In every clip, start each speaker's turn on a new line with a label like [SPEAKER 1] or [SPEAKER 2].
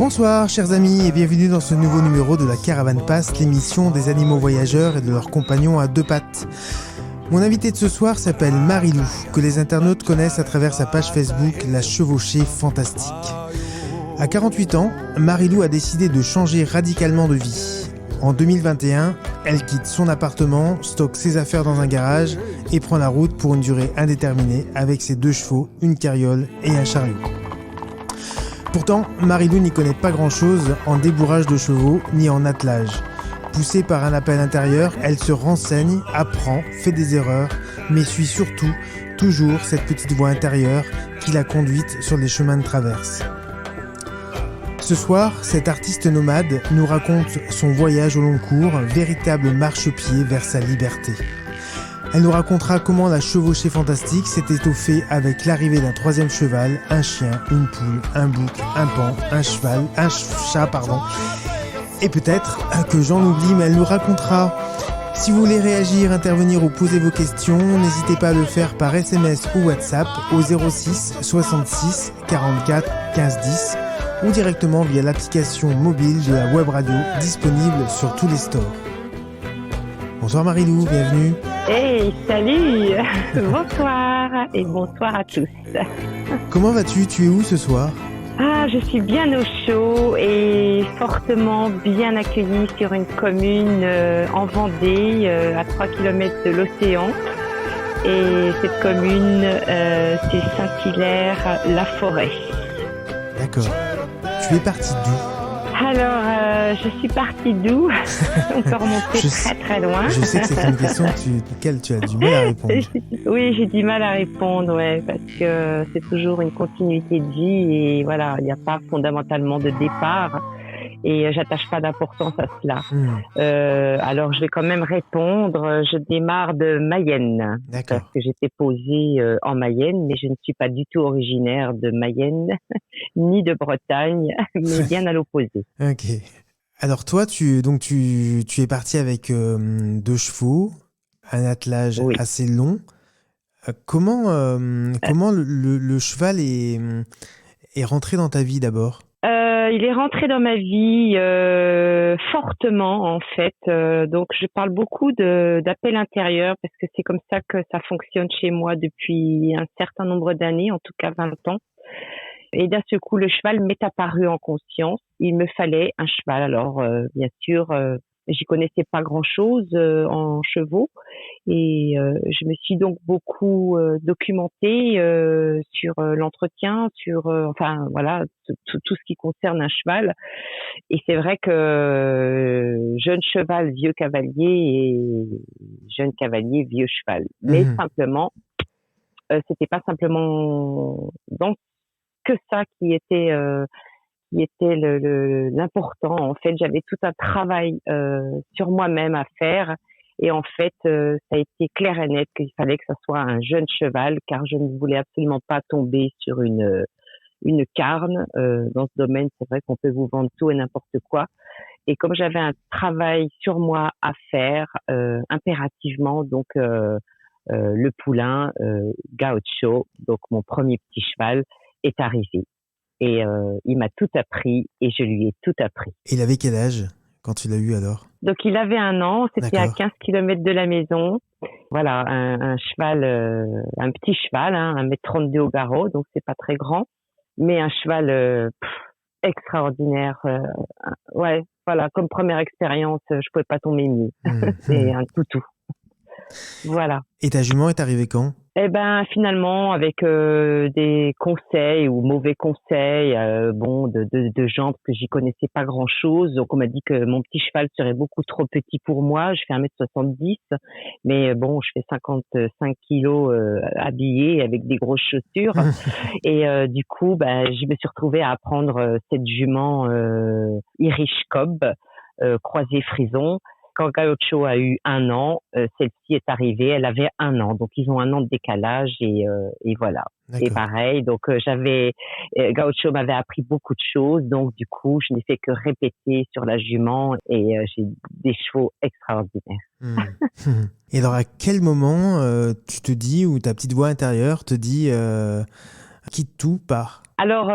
[SPEAKER 1] Bonsoir chers amis et bienvenue dans ce nouveau numéro de la Caravane Passe, l'émission des animaux voyageurs et de leurs compagnons à deux pattes. Mon invité de ce soir s'appelle Marilou, que les internautes connaissent à travers sa page Facebook La Chevauchée Fantastique. À 48 ans, Marilou a décidé de changer radicalement de vie. En 2021, elle quitte son appartement, stocke ses affaires dans un garage et prend la route pour une durée indéterminée avec ses 2 chevaux, une carriole et un chariot. Pourtant, Marilou n'y connaît pas grand-chose en débourrage de chevaux ni en attelage. Poussée par un appel intérieur, elle se renseigne, apprend, fait des erreurs, mais suit surtout, toujours cette petite voix intérieure qui l'a conduite sur les chemins de traverse. Ce soir, cette artiste nomade nous raconte son voyage au long cours, véritable marchepied vers sa liberté. Elle nous racontera comment la chevauchée fantastique s'est étoffée avec l'arrivée d'un 3e cheval, un chien, une poule, un bouc, un paon, un chat, et peut-être que j'en oublie, mais elle nous racontera. Si vous voulez réagir, intervenir ou poser vos questions, n'hésitez pas à le faire par SMS ou WhatsApp au 06 66 44 15 10 ou directement via l'application mobile de la web radio disponible sur tous les stores. Bonsoir Marilou, bienvenue.
[SPEAKER 2] Hey, salut. Bonsoir et bonsoir à tous.
[SPEAKER 1] Comment vas-tu ? Tu es où ce soir ?
[SPEAKER 2] Ah, je suis bien au chaud et fortement bien accueillie sur une commune en Vendée, à 3 km de l'océan. Et cette commune, c'est Saint-Hilaire-la-Forêt.
[SPEAKER 1] D'accord. Tu es partie d'où ?
[SPEAKER 2] Alors, je suis partie d'où ? On peut remonter très loin.
[SPEAKER 1] Je sais que c'est une question auquel tu as du mal à répondre.
[SPEAKER 2] Oui, j'ai du mal à répondre, ouais, parce que c'est toujours une continuité de vie et voilà, il n'y a pas fondamentalement de départ et j'attache pas d'importance à cela. Alors, je vais quand même répondre. Je démarre de Mayenne.
[SPEAKER 1] D'accord.
[SPEAKER 2] Parce que j'étais posée en Mayenne, mais je ne suis pas du tout originaire de Mayenne, ni de Bretagne, mais bien à l'opposé.
[SPEAKER 1] Ok. Alors toi, tu es parti avec 2 chevaux, un attelage assez long. Comment le cheval est rentré dans ta vie d'abord ?
[SPEAKER 2] Il est rentré dans ma vie fortement en fait. Donc je parle beaucoup d'appel intérieur parce que c'est comme ça que ça fonctionne chez moi depuis un certain nombre d'années, en tout cas 20 ans. Et d'un seul coup, le cheval m'est apparu en conscience. Il me fallait un cheval. Alors bien sûr, j'y connaissais pas grand-chose en chevaux. Et je me suis donc beaucoup documentée sur l'entretien, sur enfin voilà tout ce qui concerne un cheval. Et c'est vrai que jeune cheval, vieux cavalier et jeune cavalier, vieux cheval. Mais simplement, c'était pas simplement donc que ça qui était l'important. En fait, j'avais tout un travail sur moi-même à faire. Et en fait, ça a été clair et net qu'il fallait que ça soit un jeune cheval, car je ne voulais absolument pas tomber sur une carne. Dans ce domaine, c'est vrai qu'on peut vous vendre tout et n'importe quoi. Et comme j'avais un travail sur moi à faire, impérativement, donc le poulain Gaucho, donc mon premier petit cheval, est arrivé. Et il m'a tout appris et je lui ai tout appris.
[SPEAKER 1] Il avait quel âge quand tu l'as eu alors ?
[SPEAKER 2] Donc il avait 1 an, c'était
[SPEAKER 1] D'accord.
[SPEAKER 2] à 15 km de la maison. Voilà, un cheval, un petit cheval, 1m32 au garrot, donc c'est pas très grand, mais un cheval extraordinaire. Ouais, voilà, comme première expérience, je pouvais pas tomber mieux. C'est un toutou. Voilà.
[SPEAKER 1] Et ta jument est arrivée quand ?
[SPEAKER 2] Eh ben finalement avec des conseils ou mauvais conseils de gens parce que j'y connaissais pas grand-chose, donc on m'a dit que mon petit cheval serait beaucoup trop petit pour moi. Je fais 1m70, mais bon, je fais 55 kilos habillée avec des grosses chaussures et du coup je me suis retrouvée à apprendre cette jument Irish Cob croisée frison. Quand Gaucho a eu 1 an, celle-ci est arrivée, elle avait 1 an. Donc, ils ont 1 an de décalage et voilà.
[SPEAKER 1] D'accord.
[SPEAKER 2] Et pareil, donc Gaucho m'avait appris beaucoup de choses. Donc, du coup, je n'ai fait que répéter sur la jument et j'ai des chevaux extraordinaires.
[SPEAKER 1] Et alors, à quel moment tu te dis, ou ta petite voix intérieure te dit quitte tout, part.
[SPEAKER 2] Alors,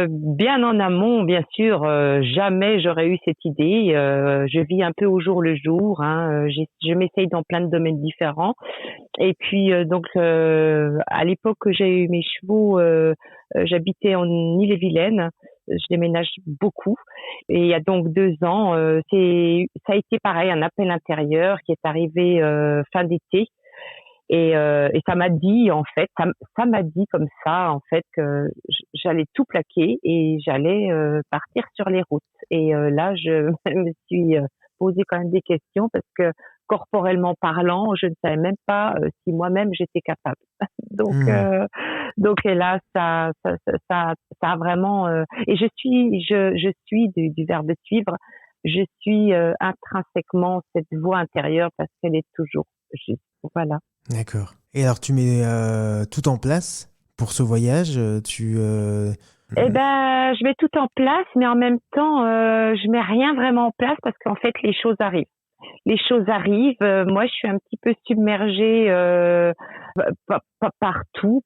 [SPEAKER 2] bien en amont, bien sûr, jamais j'aurais eu cette idée. Je vis un peu au jour le jour, hein. Je m'essaye dans plein de domaines différents. Et puis, à l'époque que j'ai eu mes chevaux, j'habitais en Ille-et-Vilaine. Je déménage beaucoup. Et il y a donc 2 ans, ça a été pareil, un appel intérieur qui est arrivé fin d'été. Et ça m'a dit en fait, ça m'a dit comme ça en fait que j'allais tout plaquer et j'allais partir sur les routes. Et là, je me suis posé quand même des questions parce que corporellement parlant, je ne savais même pas si moi-même j'étais capable. Donc,
[SPEAKER 1] Hmm.
[SPEAKER 2] et là, ça a vraiment. Et je suis du verbe suivre. Je suis intrinsèquement cette voix intérieure parce qu'elle est toujours juste. Voilà.
[SPEAKER 1] D'accord. Et alors, tu mets tout en place pour ce voyage.
[SPEAKER 2] Eh ben, je mets tout en place, mais en même temps, je mets rien vraiment en place parce qu'en fait, les choses arrivent. Les choses arrivent. Moi, je suis un petit peu submergée par tout,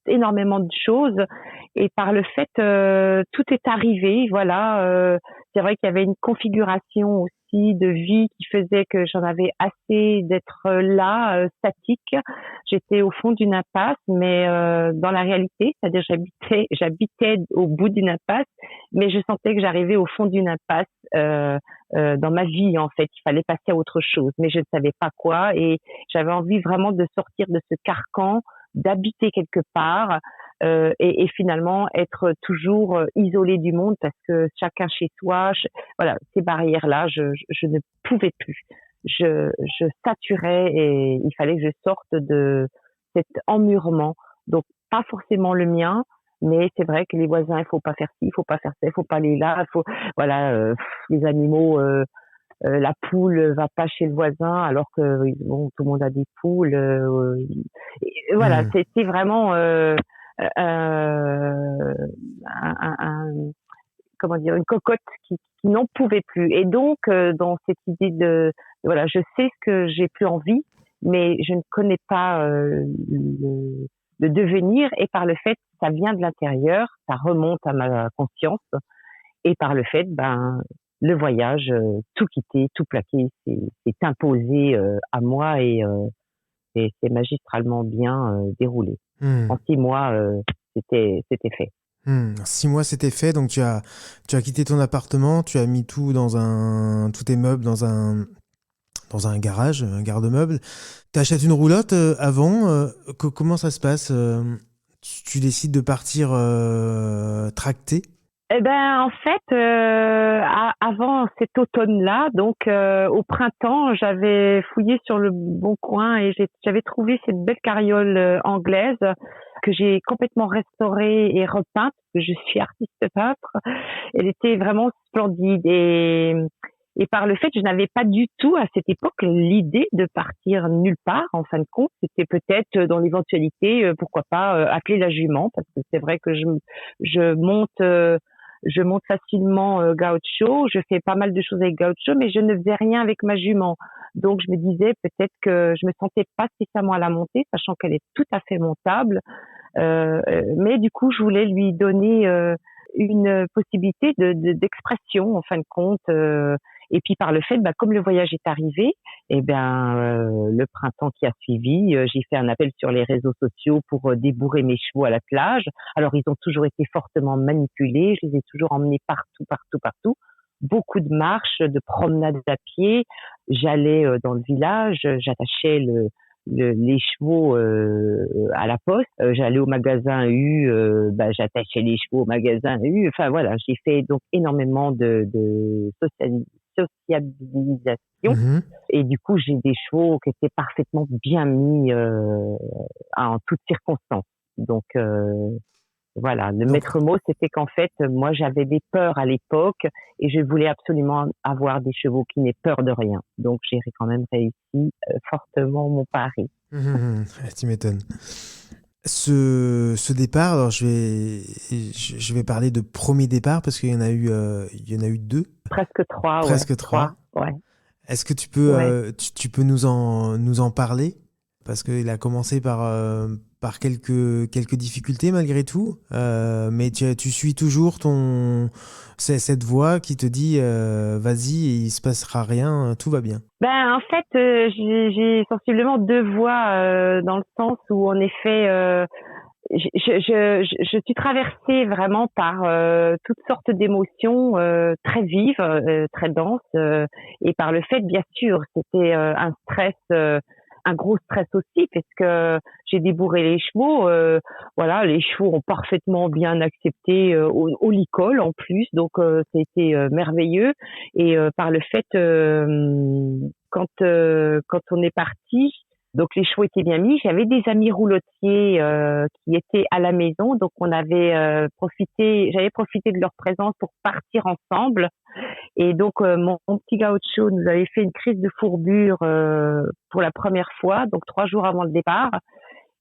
[SPEAKER 2] énormément de choses, et par le fait, tout est arrivé. Voilà. C'est vrai qu'il y avait une configuration aussi de vie qui faisait que j'en avais assez d'être là, statique. J'étais au fond d'une impasse, mais dans la réalité, c'est-à-dire j'habitais au bout d'une impasse, mais je sentais que j'arrivais au fond d'une impasse. Dans ma vie, en fait, il fallait passer à autre chose, mais je ne savais pas quoi, et j'avais envie vraiment de sortir de ce carcan, d'habiter quelque part, et finalement être toujours isolé du monde parce que chacun chez soi, voilà, ces barrières-là, je ne pouvais plus. Je saturais et il fallait que je sorte de cet emmurement. Donc pas forcément le mien, mais c'est vrai que les voisins, il faut pas faire ci, il faut pas faire ça, il faut pas aller là, il faut, voilà, les animaux. La poule va pas chez le voisin alors que bon, tout le monde a des poules. Et voilà,
[SPEAKER 1] Hmm.
[SPEAKER 2] c'était vraiment un, comment dire, une cocotte qui n'en pouvait plus. Et donc, dans cette idée voilà, je sais ce que j'ai plus envie, mais je ne connais pas le devenir. Et par le fait, ça vient de l'intérieur, ça remonte à ma conscience. Et par le fait, ben, le voyage, tout quitter, tout plaquer, c'est imposé à moi, et c'est magistralement bien déroulé. En
[SPEAKER 1] Hmm.
[SPEAKER 2] 6 mois, c'était fait.
[SPEAKER 1] 6 mois, c'était fait, donc tu as quitté ton appartement, tu as mis tout tous tes meubles dans un garage, un garde-meubles. Tu achètes une roulotte avant. Comment ça se passe? Tu décides de partir tracter?
[SPEAKER 2] Eh ben, en fait, avant cet automne-là, donc au printemps, j'avais fouillé sur le Bon Coin et j'avais trouvé cette belle carriole anglaise que j'ai complètement restaurée et repeinte. Je suis artiste peintre. Elle était vraiment splendide, et par le fait, je n'avais pas du tout à cette époque l'idée de partir nulle part. En fin de compte, c'était peut-être dans l'éventualité, pourquoi pas appeler la jument, parce que c'est vrai que je monte. Je monte facilement gaucho, je fais pas mal de choses avec gaucho, mais je ne faisais rien avec ma jument. Donc je me disais peut-être que je me sentais pas spécialement à la montée, sachant qu'elle est tout à fait montable. Mais du coup, je voulais lui donner une possibilité d'expression en fin de compte. Et puis par le fait, bah, comme le voyage est arrivé, et ben le printemps qui a suivi, j'ai fait un appel sur les réseaux sociaux pour débourrer mes chevaux à l'attelage. Alors ils ont toujours été fortement manipulés, je les ai toujours emmenés partout, partout, partout. Beaucoup de marches, de promenades à pied. J'allais dans le village, j'attachais les chevaux à la poste. J'allais au magasin U, bah, j'attachais les chevaux au magasin U. Enfin voilà, j'ai fait donc énormément de sociabilisation.
[SPEAKER 1] Mhm.
[SPEAKER 2] Et du coup, j'ai des chevaux qui étaient parfaitement bien mis en toutes circonstances. Donc voilà, le
[SPEAKER 1] Donc,
[SPEAKER 2] maître mot, c'était qu'en fait, moi, j'avais des peurs à l'époque et je voulais absolument avoir des chevaux qui n'aient peur de rien. Donc, j'ai quand même réussi fortement mon pari.
[SPEAKER 1] tu m'étonnes. Ce départ, alors je vais parler de premier départ parce qu'il y en a eu deux,
[SPEAKER 2] Presque 3, ouais.
[SPEAKER 1] presque
[SPEAKER 2] 3,
[SPEAKER 1] trois.
[SPEAKER 2] ouais.
[SPEAKER 1] Est-ce que tu peux,
[SPEAKER 2] Ouais.
[SPEAKER 1] tu peux nous en parler? Parce qu'il a commencé par quelques difficultés malgré tout, mais tu suis toujours cette voix qui te dit vas-y, il se passera rien, tout va bien.
[SPEAKER 2] Ben, en fait, j'ai sensiblement deux voix dans le sens où, en effet, je suis traversée vraiment par toutes sortes d'émotions très vives, très denses, et par le fait, bien sûr, c'était un stress, un gros stress aussi, parce que j'ai débourré les chevaux. Voilà, les chevaux ont parfaitement bien accepté au licol en plus, donc c'était merveilleux. Et par le fait, quand on est parti. Donc les chevaux étaient bien mis. J'avais des amis roulotiers qui étaient à la maison, donc on avait j'avais profité de leur présence pour partir ensemble. Et donc mon petit gaucho nous avait fait une crise de fourbure pour la première fois, donc 3 jours avant le départ.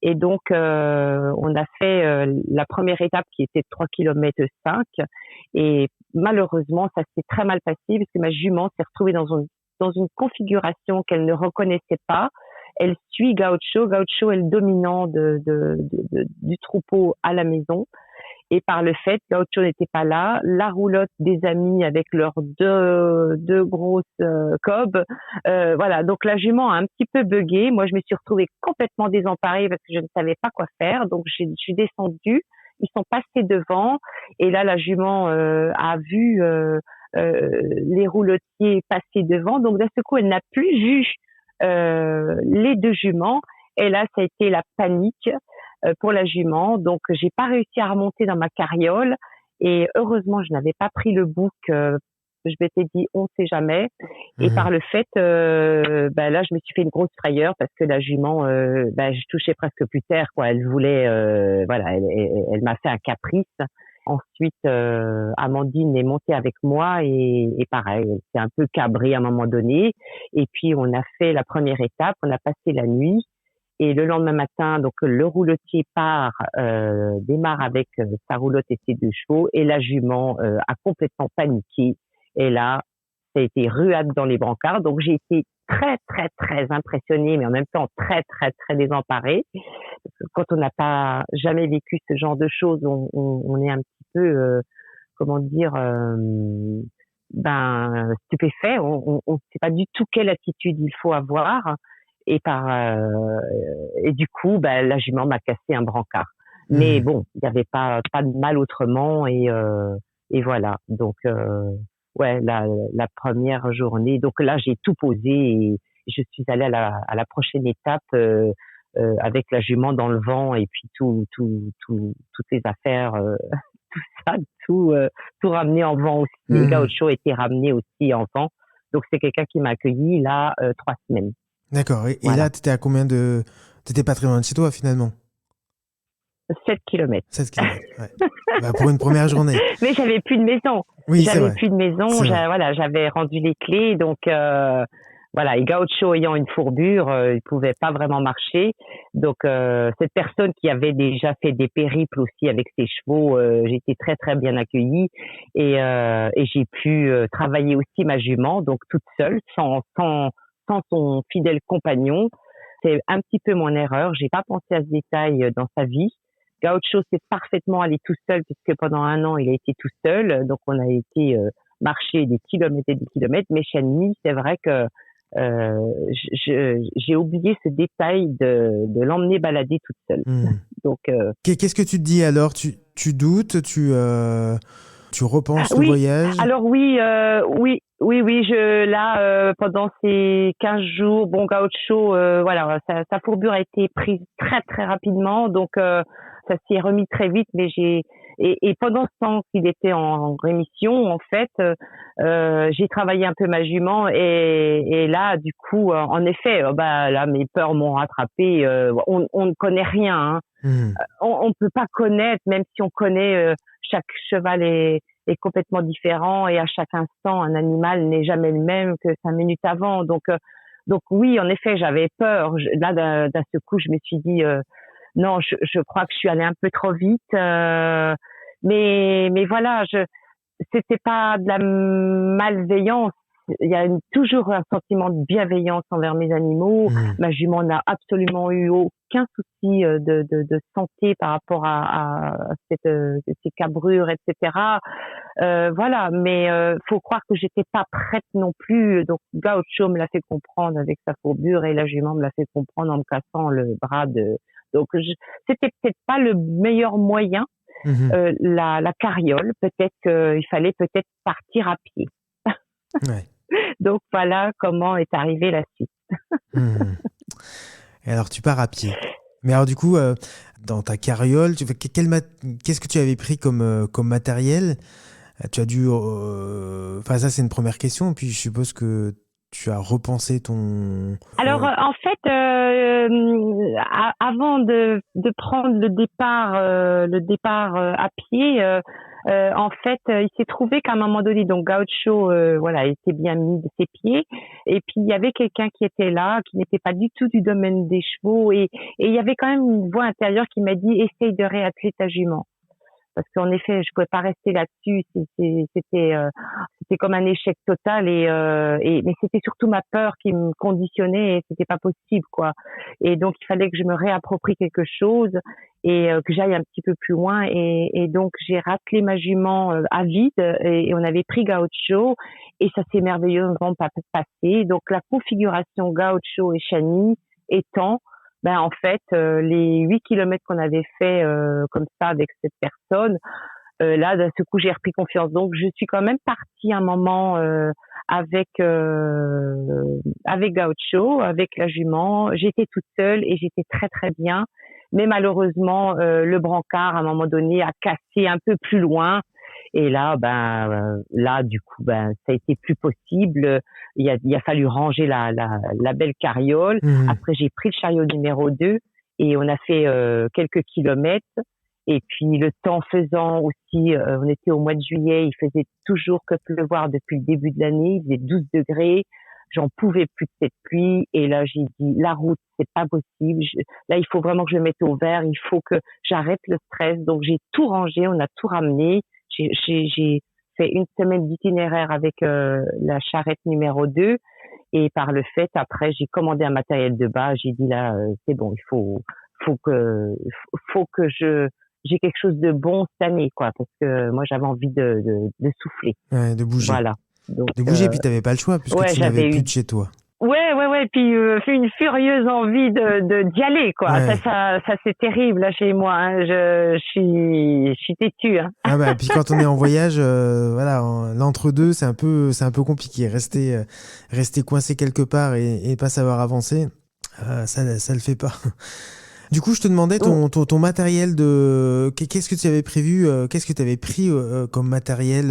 [SPEAKER 2] Et donc on a fait la première étape qui était de 3,5 km. Et malheureusement, ça s'est très mal passé parce que ma jument s'est retrouvée dans une configuration qu'elle ne reconnaissait pas. Elle suit Gaucho. Gaucho est le dominant du troupeau à la maison. Et par le fait, Gaucho n'était pas là. La roulotte des amis avec leurs deux grosses cobs. Voilà. Donc la jument a un petit peu bugué. Moi, je me suis retrouvée complètement désemparée parce que je ne savais pas quoi faire. Donc je suis descendue. Ils sont passés devant. Et là, la jument a vu les roulotiers passer devant. Donc d'un seul coup, elle n'a plus vu les deux juments. Et là, ça a été la panique pour la jument. Donc, j'ai pas réussi à remonter dans ma carriole. Et heureusement, je n'avais pas pris le bouc. Je m'étais dit, on sait jamais. Et par le fait, là, je me suis fait une grosse frayeur parce que la jument, je touchais presque plus terre, quoi. Elle voulait, elle m'a fait un caprice. Ensuite, Amandine est montée avec moi et pareil, elle s'est un peu cabrée à un moment donné. Et puis, on a fait la première étape, on a passé la nuit. Et le lendemain matin, donc le roulotier démarre avec sa roulotte et ses 2 chevaux. Et la jument a complètement paniqué. Et là, ça a été ruade dans les brancards. Donc, j'ai été très, très, très impressionnée, mais en même temps très, très, très désemparée. Parce que quand on n'a pas jamais vécu ce genre de choses, on est un petit peu, stupéfait. On ne sait pas du tout quelle attitude il faut avoir. Et du coup, la jument m'a cassé un brancard. Mais bon, il n'y avait pas de mal autrement. Et voilà. Donc, la première journée. Donc là, j'ai tout posé et je suis allée à la prochaine étape avec la jument dans le vent et puis toutes les affaires, tout ça, tout ramené en vent aussi. Les gauchos étaient ramenés aussi en vent. Donc c'est quelqu'un qui m'a accueilli là 3 semaines.
[SPEAKER 1] D'accord. Et
[SPEAKER 2] Voilà.
[SPEAKER 1] là, t'étais à combien de... T'étais pas très loin de chez toi, finalement?
[SPEAKER 2] 7 km.
[SPEAKER 1] 7 km, ouais. Pour une première journée.
[SPEAKER 2] Mais j'avais plus de maison.
[SPEAKER 1] Oui,
[SPEAKER 2] j'avais plus de maison. J'avais rendu les clés. Donc, et Gaucho ayant une fourbure, il pouvait pas vraiment marcher. Donc, cette personne qui avait déjà fait des périples aussi avec ses chevaux, j'ai été très, très bien accueillie. Et j'ai pu travailler aussi ma jument, donc toute seule, sans son fidèle compagnon. C'est un petit peu mon erreur. J'ai pas pensé à ce détail dans sa vie. Gaucho s'est parfaitement allé tout seul puisque pendant 1 an, il a été tout seul. Donc, on a été marcher des kilomètres et des kilomètres. Mais Chani, c'est vrai que j'ai oublié ce détail de l'emmener balader toute seule. Donc,
[SPEAKER 1] qu'est-ce que tu te dis alors? Tu doutes? Tu repenses le voyage?
[SPEAKER 2] Alors oui. Pendant ces 15 jours, Gaucho, sa fourbure a été prise très très rapidement. Donc ça s'est remis très vite, mais et pendant ce temps qu'il était en rémission, en fait, j'ai travaillé un peu ma jument et là, du coup, en effet, là, mes peurs m'ont rattrapé. On ne connaît rien. On peut pas connaître, même si on connaît. Chaque cheval est complètement différent et à chaque instant, un animal n'est jamais le même que 5 minutes avant. Donc oui, en effet, j'avais peur. Là, d'un seul coup, je me suis dit. Non, je crois que je suis allée un peu trop vite, mais voilà, c'était pas de la malveillance. Il y a toujours un sentiment de bienveillance envers mes animaux. Ma jument n'a absolument eu aucun souci de santé par rapport à ces cabrures, etc. Voilà, mais faut croire que j'étais pas prête non plus. Donc Gaucho me l'a fait comprendre avec sa fourbure et la jument me l'a fait comprendre en me cassant le bras de. Donc c'était peut-être pas le meilleur moyen. La carriole, peut-être qu'il fallait peut-être partir à pied.
[SPEAKER 1] Ouais.
[SPEAKER 2] Donc voilà comment est arrivée la suite.
[SPEAKER 1] Et alors tu pars à pied. Mais alors du coup, dans ta carriole, qu'est-ce que tu avais pris comme matériel? Tu as dû... Enfin ça c'est une première question, puis je suppose que tu as repensé ton...
[SPEAKER 2] Alors en fait, avant de prendre le départ à pied, en fait, il s'est trouvé qu'à un moment donné, donc Gaucho, voilà, était bien mis de ses pieds, et puis il y avait quelqu'un qui était là, qui n'était pas du tout du domaine des chevaux, et il y avait quand même une voix intérieure qui m'a dit essaye de réatteler ta jument. Parce qu'en effet, je pouvais pas rester là-dessus. C'était comme un échec total mais c'était surtout ma peur qui me conditionnait et c'était pas possible, quoi. Et donc, il fallait que je me réapproprie quelque chose et que j'aille un petit peu plus loin. Et donc, j'ai raclé ma jument à vide et on avait pris Gaucho et ça s'est merveilleusement passé. Donc, la configuration Gaucho et Chani étant en fait, les 8 kilomètres qu'on avait fait comme ça avec cette personne, là, d'un seul coup, j'ai repris confiance. Donc, je suis quand même partie un moment avec Gaucho, avec la jument. J'étais toute seule et j'étais très très bien. Mais malheureusement, le brancard, à un moment donné, a cassé un peu plus loin. Et là, du coup, ça a été plus possible. Il a fallu ranger la belle carriole. Après, j'ai pris le chariot numéro 2 et on a fait quelques kilomètres. Et puis, le temps faisant aussi, on était au mois de juillet, il faisait toujours que pleuvoir depuis le début de l'année. Il faisait 12 degrés. J'en pouvais plus de cette pluie. Et là, j'ai dit, la route, c'est pas possible. Là, il faut vraiment que je me mette au vert. Il faut que j'arrête le stress. Donc, j'ai tout rangé. On a tout ramené. J'ai fait une semaine d'itinéraire avec la charrette numéro 2 et par le fait, après, j'ai commandé un matériel de bas. J'ai dit là, c'est bon, il faut que j'ai quelque chose de bon cette année, quoi, parce que moi, j'avais envie de souffler.
[SPEAKER 1] Ouais, de bouger.
[SPEAKER 2] Voilà. Donc,
[SPEAKER 1] de bouger, puis t'avais pas le choix puisque tu n'avais plus de chez toi.
[SPEAKER 2] Ouais. Puis fait une furieuse envie d'y aller, quoi.
[SPEAKER 1] Ouais.
[SPEAKER 2] Ça c'est terrible là chez moi. Hein. Je suis têtue. Hein.
[SPEAKER 1] Ah puis quand on est en voyage, voilà, l'entre-deux, c'est un peu compliqué. Rester coincé quelque part et pas savoir avancer, ça le fait pas. Du coup, je te demandais ton matériel qu'est-ce que tu avais prévu, qu'est-ce que tu avais pris comme matériel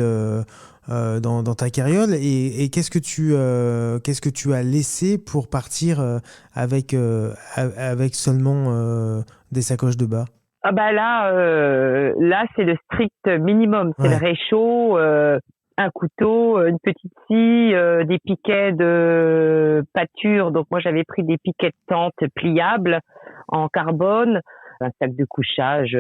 [SPEAKER 1] dans ta carriole et qu'est-ce que tu as laissé pour partir avec seulement des sacoches de bas?
[SPEAKER 2] Ah là c'est le strict minimum, c'est le réchaud, un couteau, une petite scie, des piquets de pâture. Donc moi j'avais pris des piquets de tente pliables en carbone, un sac de couchage.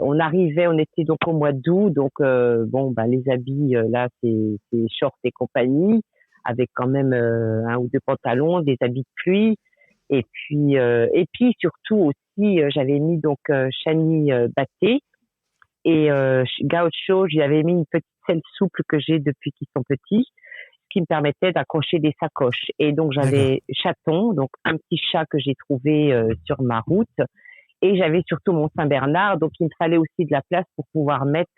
[SPEAKER 2] On était donc au mois d'août, donc les habits là c'est shorts et compagnie, avec quand même un ou deux pantalons, des habits de pluie. Et puis surtout aussi j'avais mis donc Chani batté et Gaucho, j'avais mis une petite selle souple que j'ai depuis qu'ils sont petits, qui me permettait d'accrocher des sacoches. Et donc j'avais Chaton, donc un petit chat que j'ai trouvé sur ma route, et j'avais surtout mon Saint-Bernard, donc il me fallait aussi de la place pour pouvoir mettre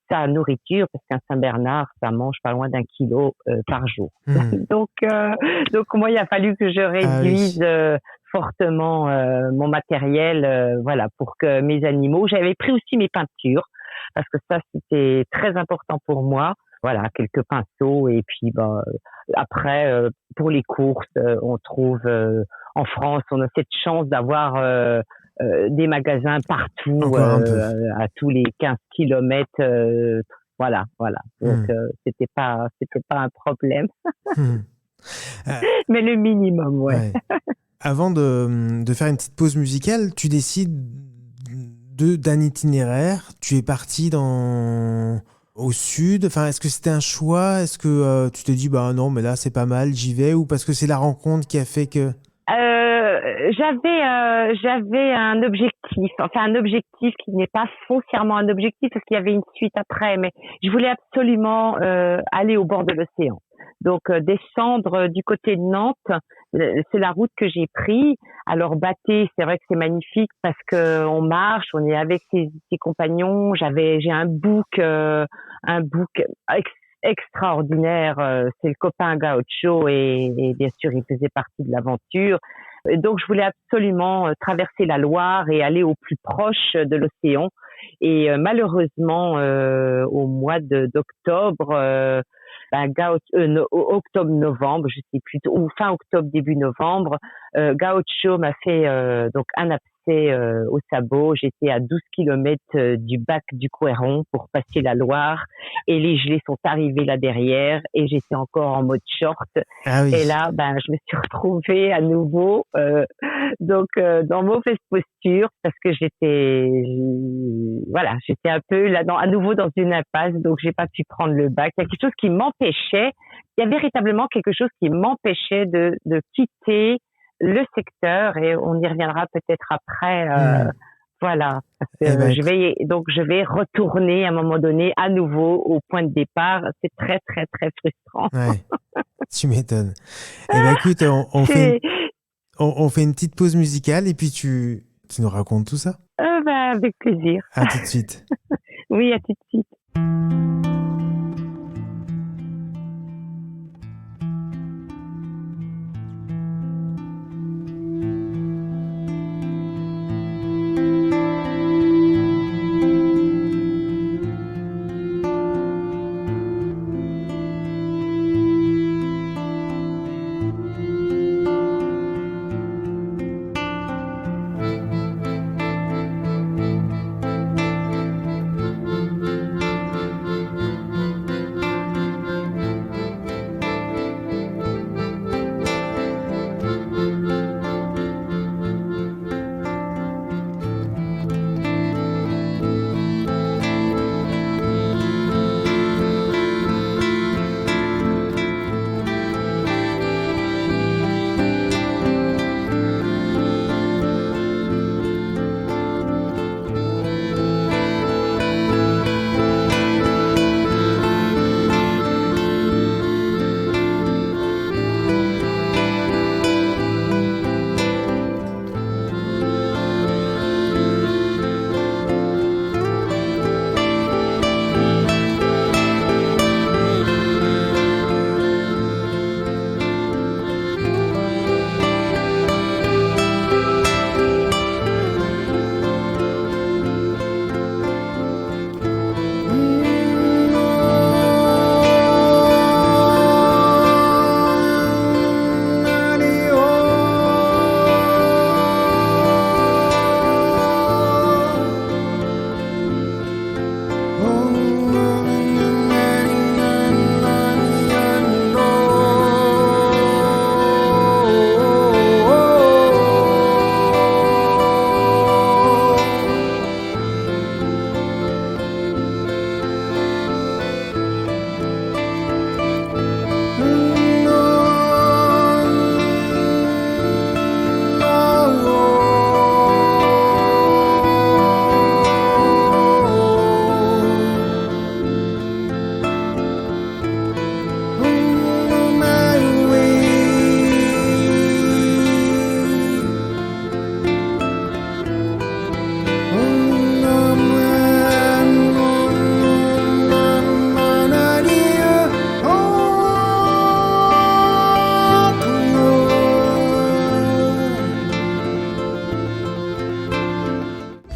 [SPEAKER 2] sa nourriture, parce qu'un Saint-Bernard, ça mange pas loin d'1 kilo par jour. Donc moi, il a fallu que je réduise fortement mon matériel, voilà, pour que mes animaux. J'avais pris aussi mes peintures, parce que ça, c'était très important pour moi. Voilà, quelques pinceaux, et puis après, pour les courses, on trouve en France, on a cette chance d'avoir des magasins partout, à tous les 15 kilomètres, voilà. Donc, c'était pas un problème. Mais le minimum, ouais.
[SPEAKER 1] Avant de faire une petite pause musicale, tu décides d'un itinéraire. Tu es parti au sud. Enfin, est-ce que c'était un choix? Est-ce que tu te dis, non, mais là, c'est pas mal, j'y vais? Ou parce que c'est la rencontre qui a fait que...
[SPEAKER 2] j'avais un objectif qui n'est pas foncièrement un objectif parce qu'il y avait une suite après, mais je voulais absolument aller au bord de l'océan. Donc descendre du côté de Nantes, c'est la route que j'ai prise. Alors Bathé, c'est vrai que c'est magnifique parce que on marche, on est avec ses compagnons. J'ai un book extraordinaire. C'est le copain Gaucho et bien sûr il faisait partie de l'aventure. Donc je voulais absolument traverser la Loire et aller au plus proche de l'océan. Et malheureusement au mois d'octobre, octobre-novembre, je sais plus, ou fin octobre début novembre, Gaucho m'a fait donc un abcès au sabot. J'étais à 12 kilomètres du bac du Couëron pour passer la Loire et les gelées sont arrivées là derrière et j'étais encore en mode short.
[SPEAKER 1] Ah oui.
[SPEAKER 2] Et là, je me suis retrouvée à nouveau dans mauvaise posture parce que j'étais un peu là à nouveau dans une impasse, donc j'ai pas pu prendre le bac. Il y a quelque chose qui m'empêchait, il y a véritablement quelque chose qui m'empêchait de quitter le secteur et on y reviendra peut-être après. Voilà, parce que je vais retourner à un moment donné à nouveau au point de départ. C'est très très très frustrant.
[SPEAKER 1] Ouais, tu m'étonnes. Écoute, on fait une petite pause musicale et puis tu nous racontes tout ça.
[SPEAKER 2] Avec plaisir.
[SPEAKER 1] À tout de suite.
[SPEAKER 2] Oui, à tout de suite.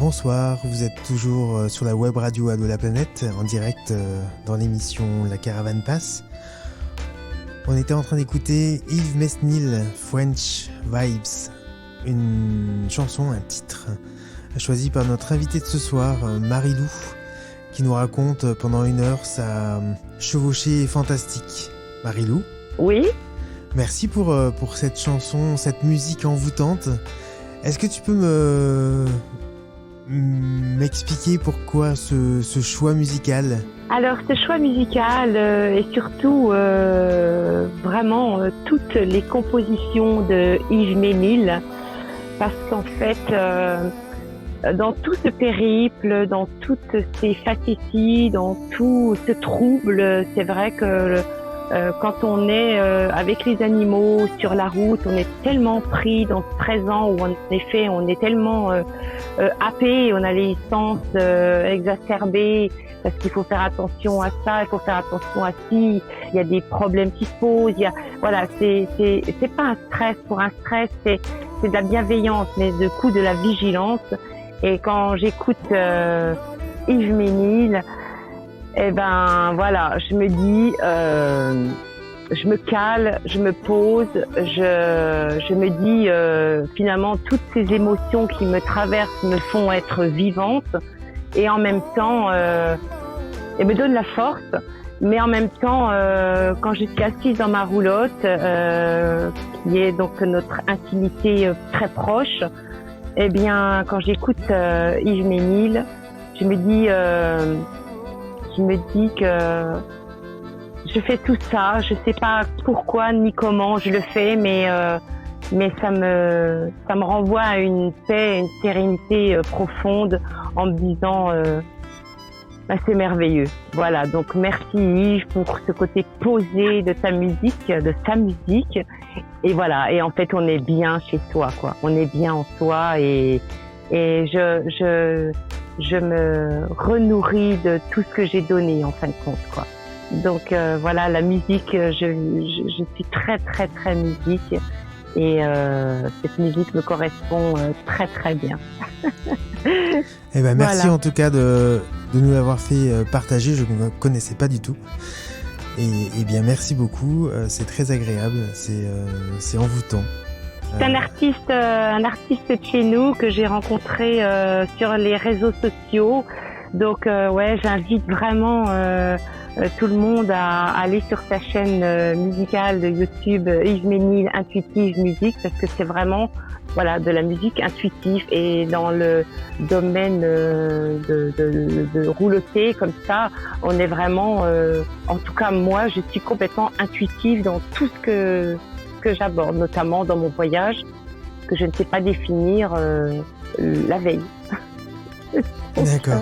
[SPEAKER 1] Bonsoir, vous êtes toujours sur la web radio Allo la planète, en direct dans l'émission La Caravane Passe. On était en train d'écouter Yves Mesnil, French Vibes, une chanson, un titre, choisi par notre invitée de ce soir, Marie-Lou, qui nous raconte pendant 1 heure sa chevauchée fantastique. Marie-Lou ?
[SPEAKER 2] Oui ?
[SPEAKER 1] Merci pour cette chanson, cette musique envoûtante. Est-ce que tu peux m'expliquer pourquoi ce choix musical ?
[SPEAKER 2] Alors ce choix musical et surtout vraiment toutes les compositions de Yves Mesnil parce qu'en fait, dans tout ce périple, dans toutes ces facéties, dans tout ce trouble, c'est vrai que quand on est avec les animaux sur la route, on est tellement pris dans ce présent où en effet on est tellement happé, on a les sens exacerbés parce qu'il faut faire attention à ça, il faut faire attention à ci, il y a des problèmes qui se posent, voilà, c'est pas un stress pour un stress, c'est de la bienveillance, mais du coup de la vigilance. Et quand j'écoute Yves Ménil, eh ben voilà, je me dis, je me cale, je me pose, je me dis finalement toutes ces émotions qui me traversent me font être vivante et en même temps, elles me donnent la force. Mais en même temps, quand je suis assise dans ma roulotte, qui est donc notre intimité très proche, eh bien, quand j'écoute Yves Ménil, je me dis que je fais tout ça. Je sais pas pourquoi ni comment je le fais, mais ça me renvoie à une paix, une sérénité profonde, en me disant c'est merveilleux. Voilà, donc merci Yves pour ce côté posé de ta musique, de sa musique. Et voilà, et en fait on est bien chez soi, quoi. On est bien en soi et je me renourris de tout ce que j'ai donné en fin de compte, quoi. Donc voilà, la musique, je suis très très très musique et cette musique me correspond très très bien.
[SPEAKER 1] Eh ben merci
[SPEAKER 2] Voilà.
[SPEAKER 1] en tout cas de nous l'avoir fait partager, je ne connaissais pas du tout. Et bien merci beaucoup, c'est très agréable, c'est envoûtant.
[SPEAKER 2] C'est un artiste de chez nous que j'ai rencontré sur les réseaux sociaux. Donc ouais, j'invite vraiment tout le monde à aller sur sa chaîne musicale de YouTube Yves Ménil Intuitive Musique, parce que c'est vraiment voilà de la musique intuitive, et dans le domaine de roulotter comme ça, on est vraiment en tout cas moi je suis complètement intuitive dans tout ce que j'aborde, notamment dans mon voyage que je ne sais pas définir la veille.
[SPEAKER 1] D'accord.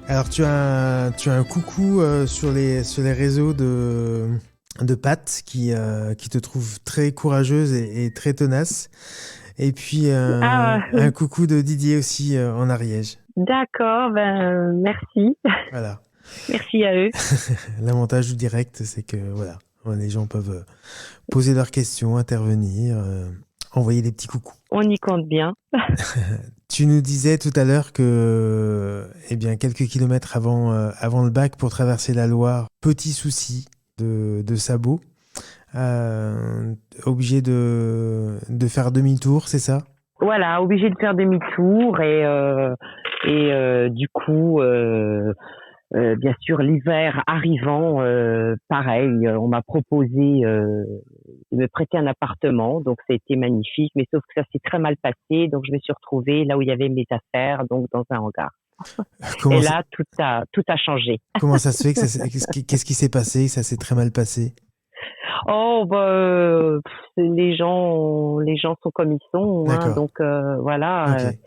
[SPEAKER 1] Alors tu as un coucou sur les réseaux de Pat qui te trouve très courageuse et très tenace. Et puis un coucou de Didier aussi en Ariège.
[SPEAKER 2] D'accord, merci.
[SPEAKER 1] Voilà.
[SPEAKER 2] Merci à eux.
[SPEAKER 1] L'avantage du direct, c'est que voilà, les gens peuvent poser leurs questions, intervenir, envoyer des petits coucous.
[SPEAKER 2] On y compte bien.
[SPEAKER 1] Tu nous disais tout à l'heure que, eh bien, quelques kilomètres avant le bac, pour traverser la Loire, petit souci de sabot, obligé de faire demi-tour, c'est ça ?
[SPEAKER 2] Voilà, obligé de faire demi-tour et du coup, bien sûr, l'hiver arrivant, pareil, on m'a proposé de me prêter un appartement, donc ça a été magnifique, mais sauf que ça s'est très mal passé, donc je me suis retrouvée là où il y avait mes affaires, donc dans un hangar. Et là, tout a changé.
[SPEAKER 1] Comment ça se fait que qu'est-ce qui s'est passé, que ça s'est très mal passé ?
[SPEAKER 2] Oh les gens sont comme ils sont, hein, donc voilà.
[SPEAKER 1] Okay.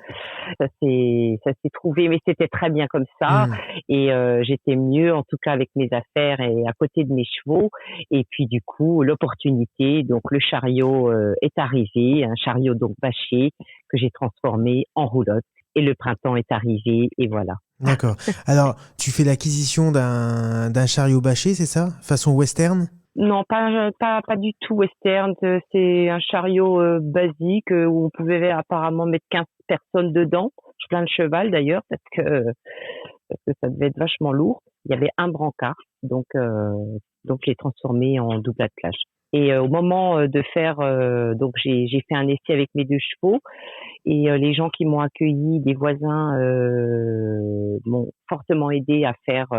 [SPEAKER 2] Ça s'est trouvé, mais c'était très bien comme ça. Et j'étais mieux en tout cas avec mes affaires et à côté de mes chevaux. Et puis du coup l'opportunité, donc le chariot est arrivé, un chariot donc bâché que j'ai transformé en roulotte. Et le printemps est arrivé et voilà.
[SPEAKER 1] D'accord. Alors tu fais l'acquisition d'un chariot bâché, c'est ça, façon western ?
[SPEAKER 2] Non, pas du tout western. C'est un chariot basique où on pouvait apparemment mettre 15 personnes dedans. Je plains le cheval d'ailleurs parce que ça devait être vachement lourd. Il y avait un brancard, donc j'ai transformé en double attelage. Et au moment de faire, donc j'ai fait un essai avec mes 2 chevaux, et les gens qui m'ont accueilli, des voisins, m'ont fortement aidé à faire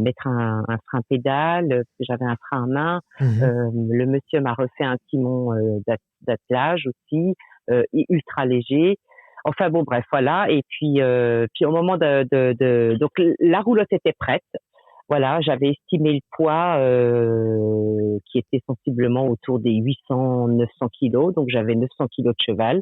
[SPEAKER 2] mettre un frein pédale, parce que j'avais un frein à main. Le monsieur m'a refait un timon d'attelage aussi, ultra léger. Enfin bon, bref, voilà. Et puis au moment donc la roulotte était prête. voilà, j'avais estimé le poids qui était sensiblement autour des 800-900 kilos, donc j'avais 900 kilos de cheval.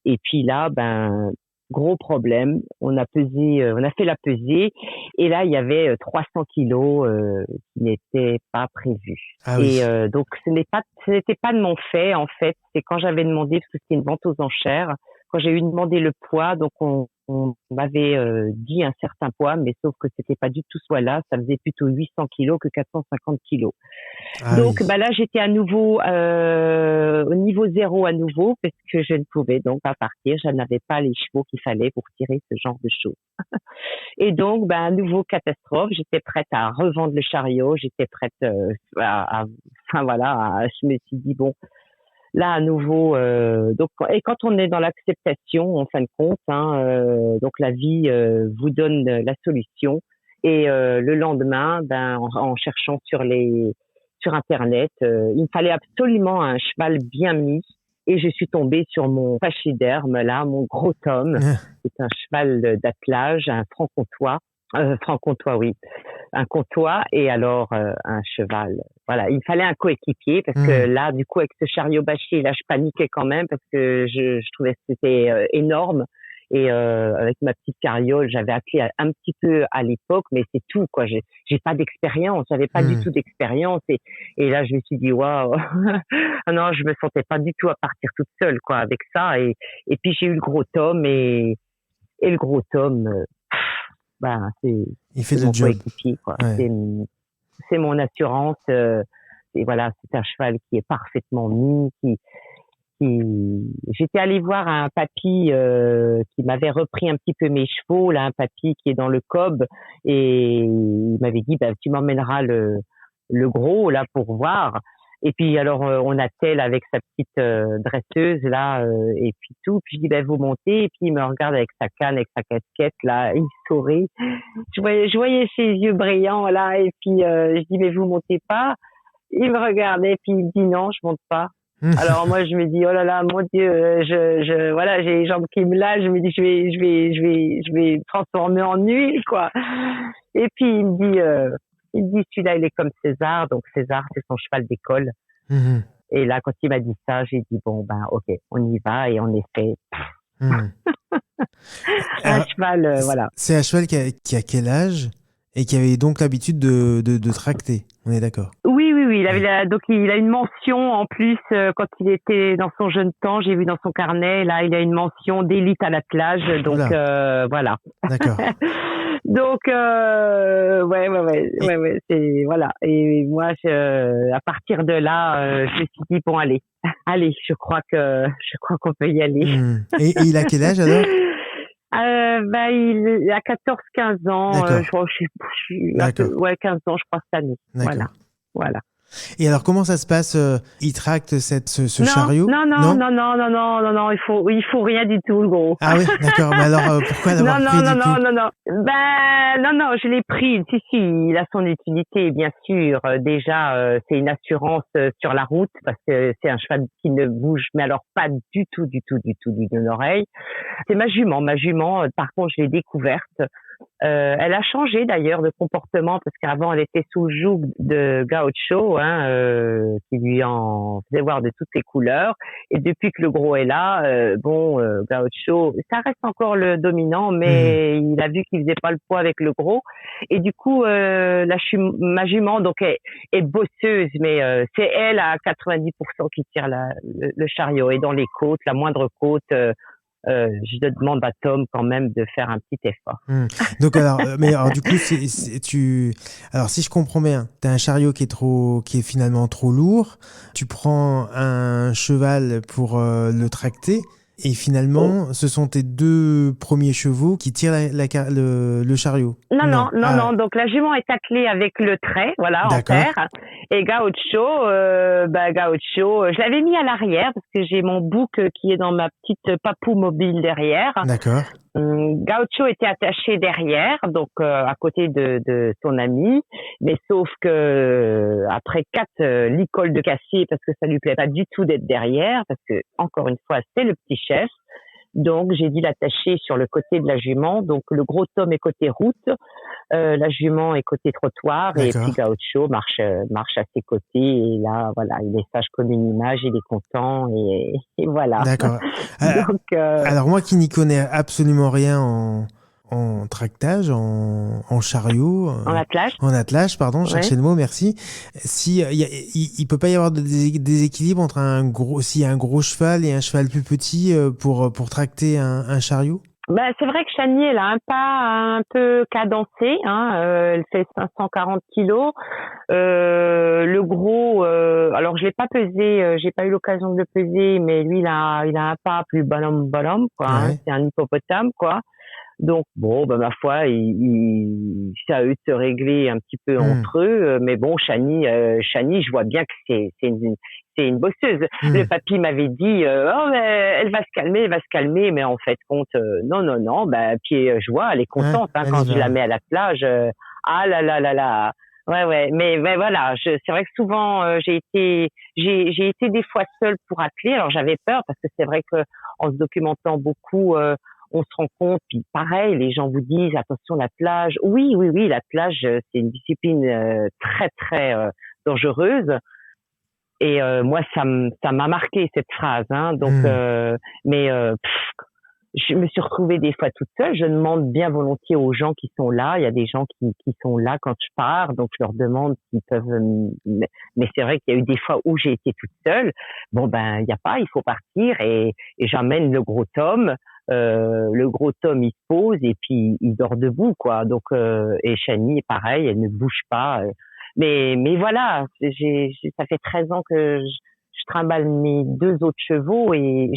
[SPEAKER 2] Et puis là, ben gros problème, on a fait la pesée et là il y avait 300 kilos qui n'étaient pas prévus.
[SPEAKER 1] Ah
[SPEAKER 2] Et
[SPEAKER 1] oui.
[SPEAKER 2] donc ce n'était pas de mon fait en fait, c'est quand j'avais demandé parce que c'était une vente aux enchères, quand j'ai eu demandé le poids, donc on m'avait dit un certain poids, mais sauf que c'était pas du tout ce poids-là, ça faisait plutôt 800 kilos que 450 kilos.
[SPEAKER 1] Ah
[SPEAKER 2] Donc
[SPEAKER 1] oui.
[SPEAKER 2] bah là j'étais à nouveau au niveau zéro à nouveau parce que je ne pouvais donc pas partir, je n'avais pas les chevaux qu'il fallait pour tirer ce genre de choses. Et donc bah à nouveau catastrophe, j'étais prête à revendre le chariot, j'étais prête enfin voilà, je me suis dit bon là à nouveau donc et quand on est dans l'acceptation en fin de compte hein, donc la vie vous donne la solution et le lendemain ben en cherchant sur internet il me fallait absolument un cheval bien mis et je suis tombée sur mon pachyderme là mon gros tome, c'est un cheval d'attelage, un franc-comtois oui, un comtois et alors un cheval. Voilà, il me fallait un coéquipier parce que
[SPEAKER 1] Hmm.
[SPEAKER 2] là, du coup, avec ce chariot bâché, là, je paniquais quand même parce que je trouvais que c'était énorme. Et avec ma petite carriole, j'avais appris un petit peu à l'époque, mais c'est tout quoi. J'ai pas d'expérience, j'avais pas du
[SPEAKER 1] Hmm.
[SPEAKER 2] tout d'expérience et là je me suis dit waouh, non, je me sentais pas du tout à partir toute seule quoi avec ça et puis j'ai eu le gros tome et le gros tome, ben
[SPEAKER 1] Il fait
[SPEAKER 2] c'est
[SPEAKER 1] le
[SPEAKER 2] mon
[SPEAKER 1] job.
[SPEAKER 2] coéquipier quoi.
[SPEAKER 1] Ouais.
[SPEAKER 2] C'est mon assurance. Et voilà, c'est un cheval qui est parfaitement mis. J'étais allée voir un papy qui m'avait repris un petit peu mes chevaux, là, un papy qui est dans le Cob, et il m'avait dit, bah, tu m'emmèneras le gros là pour voir. Et puis alors on attelle avec sa petite dresseuse là et puis tout. Puis je dis ben vous montez et puis il me regarde avec sa canne, avec sa casquette là, il sourit. Je voyais ses yeux brillants là et puis je dis mais vous montez pas. Il me regarde et puis il me dit non je monte pas. Alors moi je me dis oh là là mon Dieu voilà j'ai les jambes qui me lâchent, je me dis je vais me transformer en huile quoi. Et puis il me dit celui-là il est comme César, donc César c'est son cheval d'école.
[SPEAKER 1] Mhm.
[SPEAKER 2] Et là quand il m'a dit ça j'ai dit bon ben ok on y va et en effet
[SPEAKER 1] Mhm.
[SPEAKER 2] un
[SPEAKER 1] Alors,
[SPEAKER 2] cheval voilà.
[SPEAKER 1] c'est un cheval qui a quel âge et qui avait donc l'habitude de tracter. On est d'accord.
[SPEAKER 2] Oui, oui, oui.
[SPEAKER 1] Ouais.
[SPEAKER 2] Donc il a une mention en plus quand il était dans son jeune temps. J'ai vu dans son carnet. Là, il a une mention d'élite à l'attelage. Donc
[SPEAKER 1] Oula,
[SPEAKER 2] voilà.
[SPEAKER 1] d'accord.
[SPEAKER 2] Donc
[SPEAKER 1] Et,
[SPEAKER 2] ouais. C'est voilà. Et moi, à partir de là, je me suis dit bon, allez, allez. Je crois qu'on peut y aller.
[SPEAKER 1] et il a quel âge alors?
[SPEAKER 2] Bah, il a 14-15 ans,
[SPEAKER 1] D'accord,
[SPEAKER 2] un peu,
[SPEAKER 1] d'accord,
[SPEAKER 2] ouais, 15 ans, je crois, cette année. Voilà,
[SPEAKER 1] d'accord.
[SPEAKER 2] voilà.
[SPEAKER 1] Et alors, comment ça se passe? Il tracte ce
[SPEAKER 2] Non,
[SPEAKER 1] chariot?
[SPEAKER 2] non, non,
[SPEAKER 1] Non?
[SPEAKER 2] non, non, non, non, non, non, il faut rien du tout, le gros.
[SPEAKER 1] Ah oui, d'accord. Mais alors, pourquoi
[SPEAKER 2] Non,
[SPEAKER 1] l'avoir
[SPEAKER 2] non,
[SPEAKER 1] pris
[SPEAKER 2] non,
[SPEAKER 1] du coup?
[SPEAKER 2] non, non, non. Ben, non, non, je l'ai pris. Si, il a son utilité, bien sûr. Déjà, c'est une assurance sur la route parce que c'est un cheval qui ne bouge, mais alors pas du tout, du tout, du tout d'une oreille. C'est ma jument. Ma jument, par contre, je l'ai découverte. Elle a changé d'ailleurs de comportement parce qu'avant elle était sous le joug de Gaucho, hein, qui lui en faisait voir de toutes les couleurs. Et depuis que le gros est là, Gaucho, ça reste encore le dominant,
[SPEAKER 1] Mhm.
[SPEAKER 2] mais il a vu qu'il faisait pas le poids avec le gros. Et du coup, ma jument donc est bosseuse, mais c'est elle à 90% qui tire le chariot. Et dans les côtes, la moindre côte. Je demande à Tom quand même de faire un petit effort.
[SPEAKER 1] Hmm. Donc alors, mais alors du coup, alors si je comprends bien, t'as un chariot qui est finalement trop lourd. Tu prends un cheval pour le tracter, et finalement, ce sont tes deux premiers chevaux qui tirent le chariot.
[SPEAKER 2] Non,
[SPEAKER 1] Non.
[SPEAKER 2] non, non,
[SPEAKER 1] Ah,
[SPEAKER 2] non. Donc la jument est attelée avec le trait, voilà, en
[SPEAKER 1] d'accord,
[SPEAKER 2] terre. Et Gaucho, je l'avais mis à l'arrière parce que j'ai mon bouc qui est dans ma petite papou mobile derrière.
[SPEAKER 1] d'accord.
[SPEAKER 2] Gaucho était attaché derrière, donc à côté de son ami, mais sauf que après 4 licoles de cassier, parce que ça lui plaît pas du tout d'être derrière, parce que encore une fois c'est le petit chef. Donc j'ai dû l'attacher sur le côté de la jument, donc le gros Tom est côté route, La jument est côté trottoir et puis
[SPEAKER 1] D'accord.
[SPEAKER 2] Gaucho marche à ses côtés et là, voilà, il est sage comme une image, il est content et voilà.
[SPEAKER 1] D'accord. Euh,
[SPEAKER 2] Donc,
[SPEAKER 1] alors moi qui n'y connais absolument rien en tractage, en chariot,
[SPEAKER 2] en attelage,
[SPEAKER 1] en attelage, pardon, je
[SPEAKER 2] ouais.
[SPEAKER 1] cherchais le mot, merci. Si il peut pas y avoir de déséquilibre entre s'il y a un gros cheval et un cheval plus petit pour tracter un chariot?
[SPEAKER 2] Ben, c'est vrai que Chani, elle a un pas un peu cadencé, hein, elle fait 540 kilos. Le gros, alors je l'ai pas pesé, j'ai pas eu l'occasion de le peser, mais lui il a un pas plus bonhomme quoi, hein,
[SPEAKER 1] Ouais.
[SPEAKER 2] c'est un hippopotame quoi. Donc bon, ben ma foi, c'est à eux de se régler un petit peu
[SPEAKER 1] Hmm.
[SPEAKER 2] entre eux. Mais bon, Chani, je vois bien que c'est une bosseuse. Le
[SPEAKER 1] Hmm.
[SPEAKER 2] papy m'avait dit, oh mais elle va se calmer, mais en fait compte, non non non. Ben puis je vois, elle est
[SPEAKER 1] Hein,
[SPEAKER 2] contente hein,
[SPEAKER 1] elle y
[SPEAKER 2] quand je la
[SPEAKER 1] va.
[SPEAKER 2] mets à la plage. Ah là là là là. Ouais ouais, mais voilà, c'est vrai que souvent j'ai été des fois seule pour atteler. Alors j'avais peur parce que c'est vrai que en se documentant beaucoup. On se rend compte, puis pareil, les gens vous disent attention l'attelage. Oui, oui, oui, l'attelage, c'est une discipline très, très dangereuse. Et moi, ça m'a marqué cette phrase. Hein, donc,
[SPEAKER 1] Hmm.
[SPEAKER 2] mais je me suis retrouvée des fois toute seule. Je demande bien volontiers aux gens qui sont là. Il y a des gens qui sont là quand je pars, donc je leur demande s'ils peuvent. Mais c'est vrai qu'il y a eu des fois où j'ai été toute seule. Bon ben, il y a pas, il faut partir et j'emmène le gros Tom. Le gros Tom il se pose et puis il dort debout quoi. Donc et Chani pareil, elle ne bouge pas. Mais voilà, ça fait 13 ans que je trimballe mes deux autres chevaux et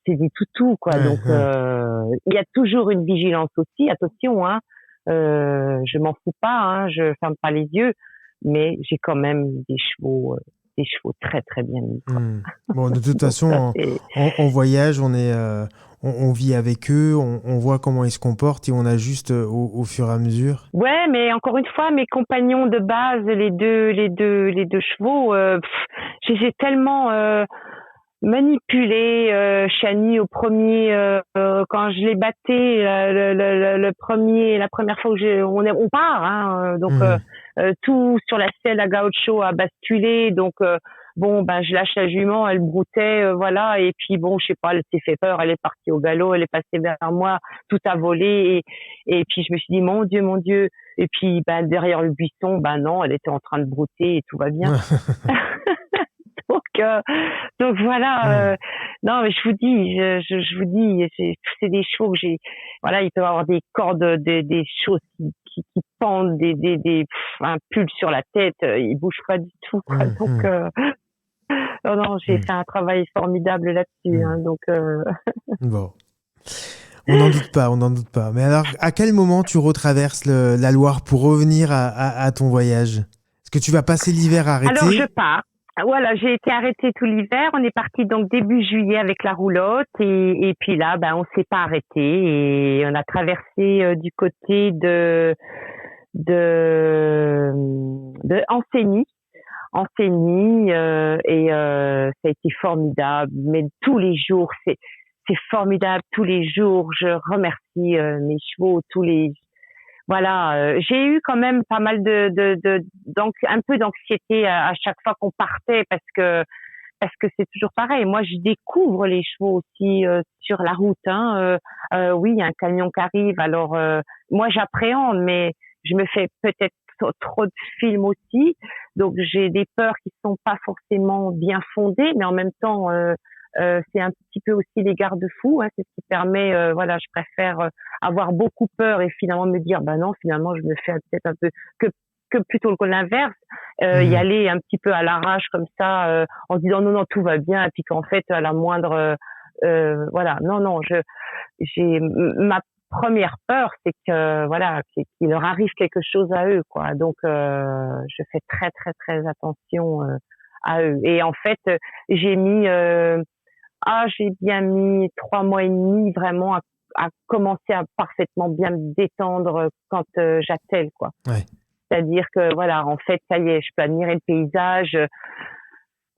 [SPEAKER 2] c'est des toutous quoi.
[SPEAKER 1] Ouais,
[SPEAKER 2] Donc
[SPEAKER 1] ouais.
[SPEAKER 2] il y a toujours une vigilance aussi. Attention hein, je m'en fous pas, hein, je ferme pas les yeux, mais j'ai quand même des chevaux très très bien mis quoi.
[SPEAKER 1] Hmm. Bon, de toute
[SPEAKER 2] Donc
[SPEAKER 1] façon,
[SPEAKER 2] ça c'est
[SPEAKER 1] en voyage, on vit avec eux, on voit comment ils se comportent et on ajuste au fur et à mesure.
[SPEAKER 2] ouais, mais encore une fois, mes compagnons de base, les deux chevaux, je les ai tellement manipulés. Chani au premier, quand je les battais, le premier, la première fois on part, hein, donc
[SPEAKER 1] Hmm.
[SPEAKER 2] tout sur la selle à Gaucho a basculé, donc bon, ben je lâche la jument, elle broutait, voilà, et puis bon, je sais pas, elle s'est fait peur, elle est partie au galop, elle est passée vers moi, tout a volé, et puis je me suis dit mon Dieu, et puis ben derrière le buisson, ben non, elle était en train de brouter et tout va bien. Donc, voilà.
[SPEAKER 1] Hmm.
[SPEAKER 2] Non, mais je vous dis, je vous dis, c'est des chevaux que j'ai. Voilà, il peut y avoir des cordes, des choses qui pendent, un pull sur la tête. Ils bougent pas du tout, quoi.
[SPEAKER 1] Hmm.
[SPEAKER 2] Donc,
[SPEAKER 1] Hmm.
[SPEAKER 2] non, non, j'ai
[SPEAKER 1] Hmm.
[SPEAKER 2] fait un travail formidable là-dessus.
[SPEAKER 1] Hmm.
[SPEAKER 2] Hein, donc,
[SPEAKER 1] Bon, on n'en doute pas, on n'en doute pas. Mais alors, à quel moment tu retraverses la Loire pour revenir à ton voyage? Est-ce que tu vas passer l'hiver
[SPEAKER 2] alors je
[SPEAKER 1] arrêté?
[SPEAKER 2] pars. Voilà, j'ai été arrêtée tout l'hiver. On est parti donc début juillet avec la roulotte et puis là, ben on s'est pas arrêté et on a traversé du côté de Ancenis, et ça a été formidable. Mais tous les jours, c'est formidable. Tous les jours, je remercie mes chevaux. Voilà, j'ai eu quand même pas mal donc un peu d'anxiété à chaque fois qu'on partait parce que c'est toujours pareil. Moi, je découvre les chevaux aussi sur la route. Hein. Oui, il y a un camion qui arrive. Alors, moi, j'appréhende, mais je me fais peut-être trop de films aussi. Donc, j'ai des peurs qui sont pas forcément bien fondées, mais en même temps, c'est un petit peu aussi les garde-fous. Hein. C'est ce qui permet, voilà, je préfère avoir beaucoup peur et finalement me dire, bah non, finalement, je me fais peut-être un peu que plutôt que l'inverse, y
[SPEAKER 1] Hmm.
[SPEAKER 2] aller un petit peu à l'arrache comme ça, en se disant non non tout va bien, et puis qu'en fait à la moindre, voilà, non non, j'ai ma première peur, c'est que voilà, qu'il leur arrive quelque chose à eux, quoi. Donc je fais très très très attention à eux. Et en fait, j'ai mis, j'ai bien mis 3 mois et demi vraiment à commencer à parfaitement bien me détendre quand j'attelle, quoi.
[SPEAKER 1] Ouais.
[SPEAKER 2] C'est-à-dire que voilà, en fait, ça y est, je peux admirer le paysage.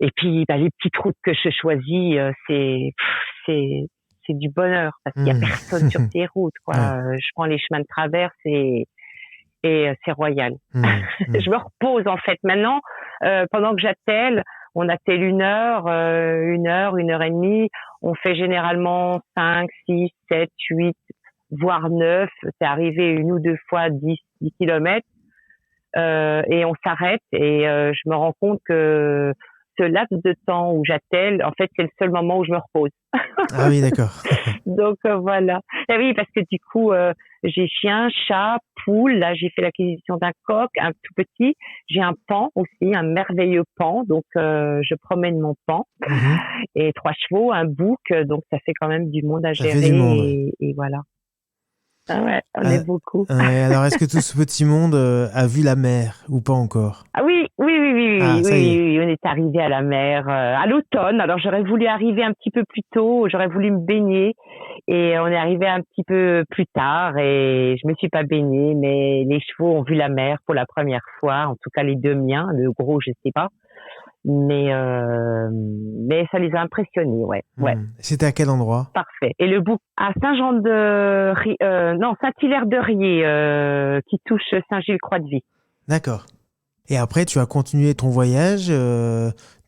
[SPEAKER 2] Et puis, bah, les petites routes que je choisis, c'est du bonheur parce qu'il y a
[SPEAKER 1] Hmm.
[SPEAKER 2] personne sur ces routes, quoi.
[SPEAKER 1] Ouais.
[SPEAKER 2] Je prends les chemins de traverse et et c'est royal. Je me repose en fait. Maintenant, pendant que j'attelle, on attelle 1 heure, 1 heure et demie. On fait généralement 5, 6, 7, 8, voire 9. C'est arrivé 1 ou 2 fois 10 kilomètres. Et on s'arrête et je me rends compte que ce laps de temps où j'attelle, en fait, c'est le seul moment où je me repose.
[SPEAKER 1] Ah oui, d'accord.
[SPEAKER 2] Donc voilà. Et oui, parce que du coup, j'ai chien, chat, poule. Là, j'ai fait l'acquisition d'un coq, un tout petit. J'ai un paon aussi, un merveilleux paon. Donc je promène mon paon. Et 3 chevaux, un bouc. Donc ça fait quand même du monde à
[SPEAKER 1] Ça
[SPEAKER 2] gérer.
[SPEAKER 1] fait du monde,
[SPEAKER 2] et voilà. Ah ouais, on est beaucoup.
[SPEAKER 1] Alors, est-ce que tout ce petit monde a vu la mer ou pas encore?
[SPEAKER 2] Ah oui, oui, oui, oui, oui,
[SPEAKER 1] Ah,
[SPEAKER 2] oui,
[SPEAKER 1] ça y est.
[SPEAKER 2] oui, oui, on est arrivé à la mer à l'automne. Alors j'aurais voulu arriver un petit peu plus tôt, j'aurais voulu me baigner et on est arrivé un petit peu plus tard et je me suis pas baignée, mais les chevaux ont vu la mer pour la première fois, en tout cas les 2 miens, le gros je sais pas, mais ça les a impressionnés, ouais, ouais.
[SPEAKER 1] C'était à quel endroit?
[SPEAKER 2] Parfait. Et le bouc à Saint-Jean-de-Riez, qui touche Saint-Gilles-Croix-de-Vie.
[SPEAKER 1] D'accord. Et après, tu as continué ton voyage,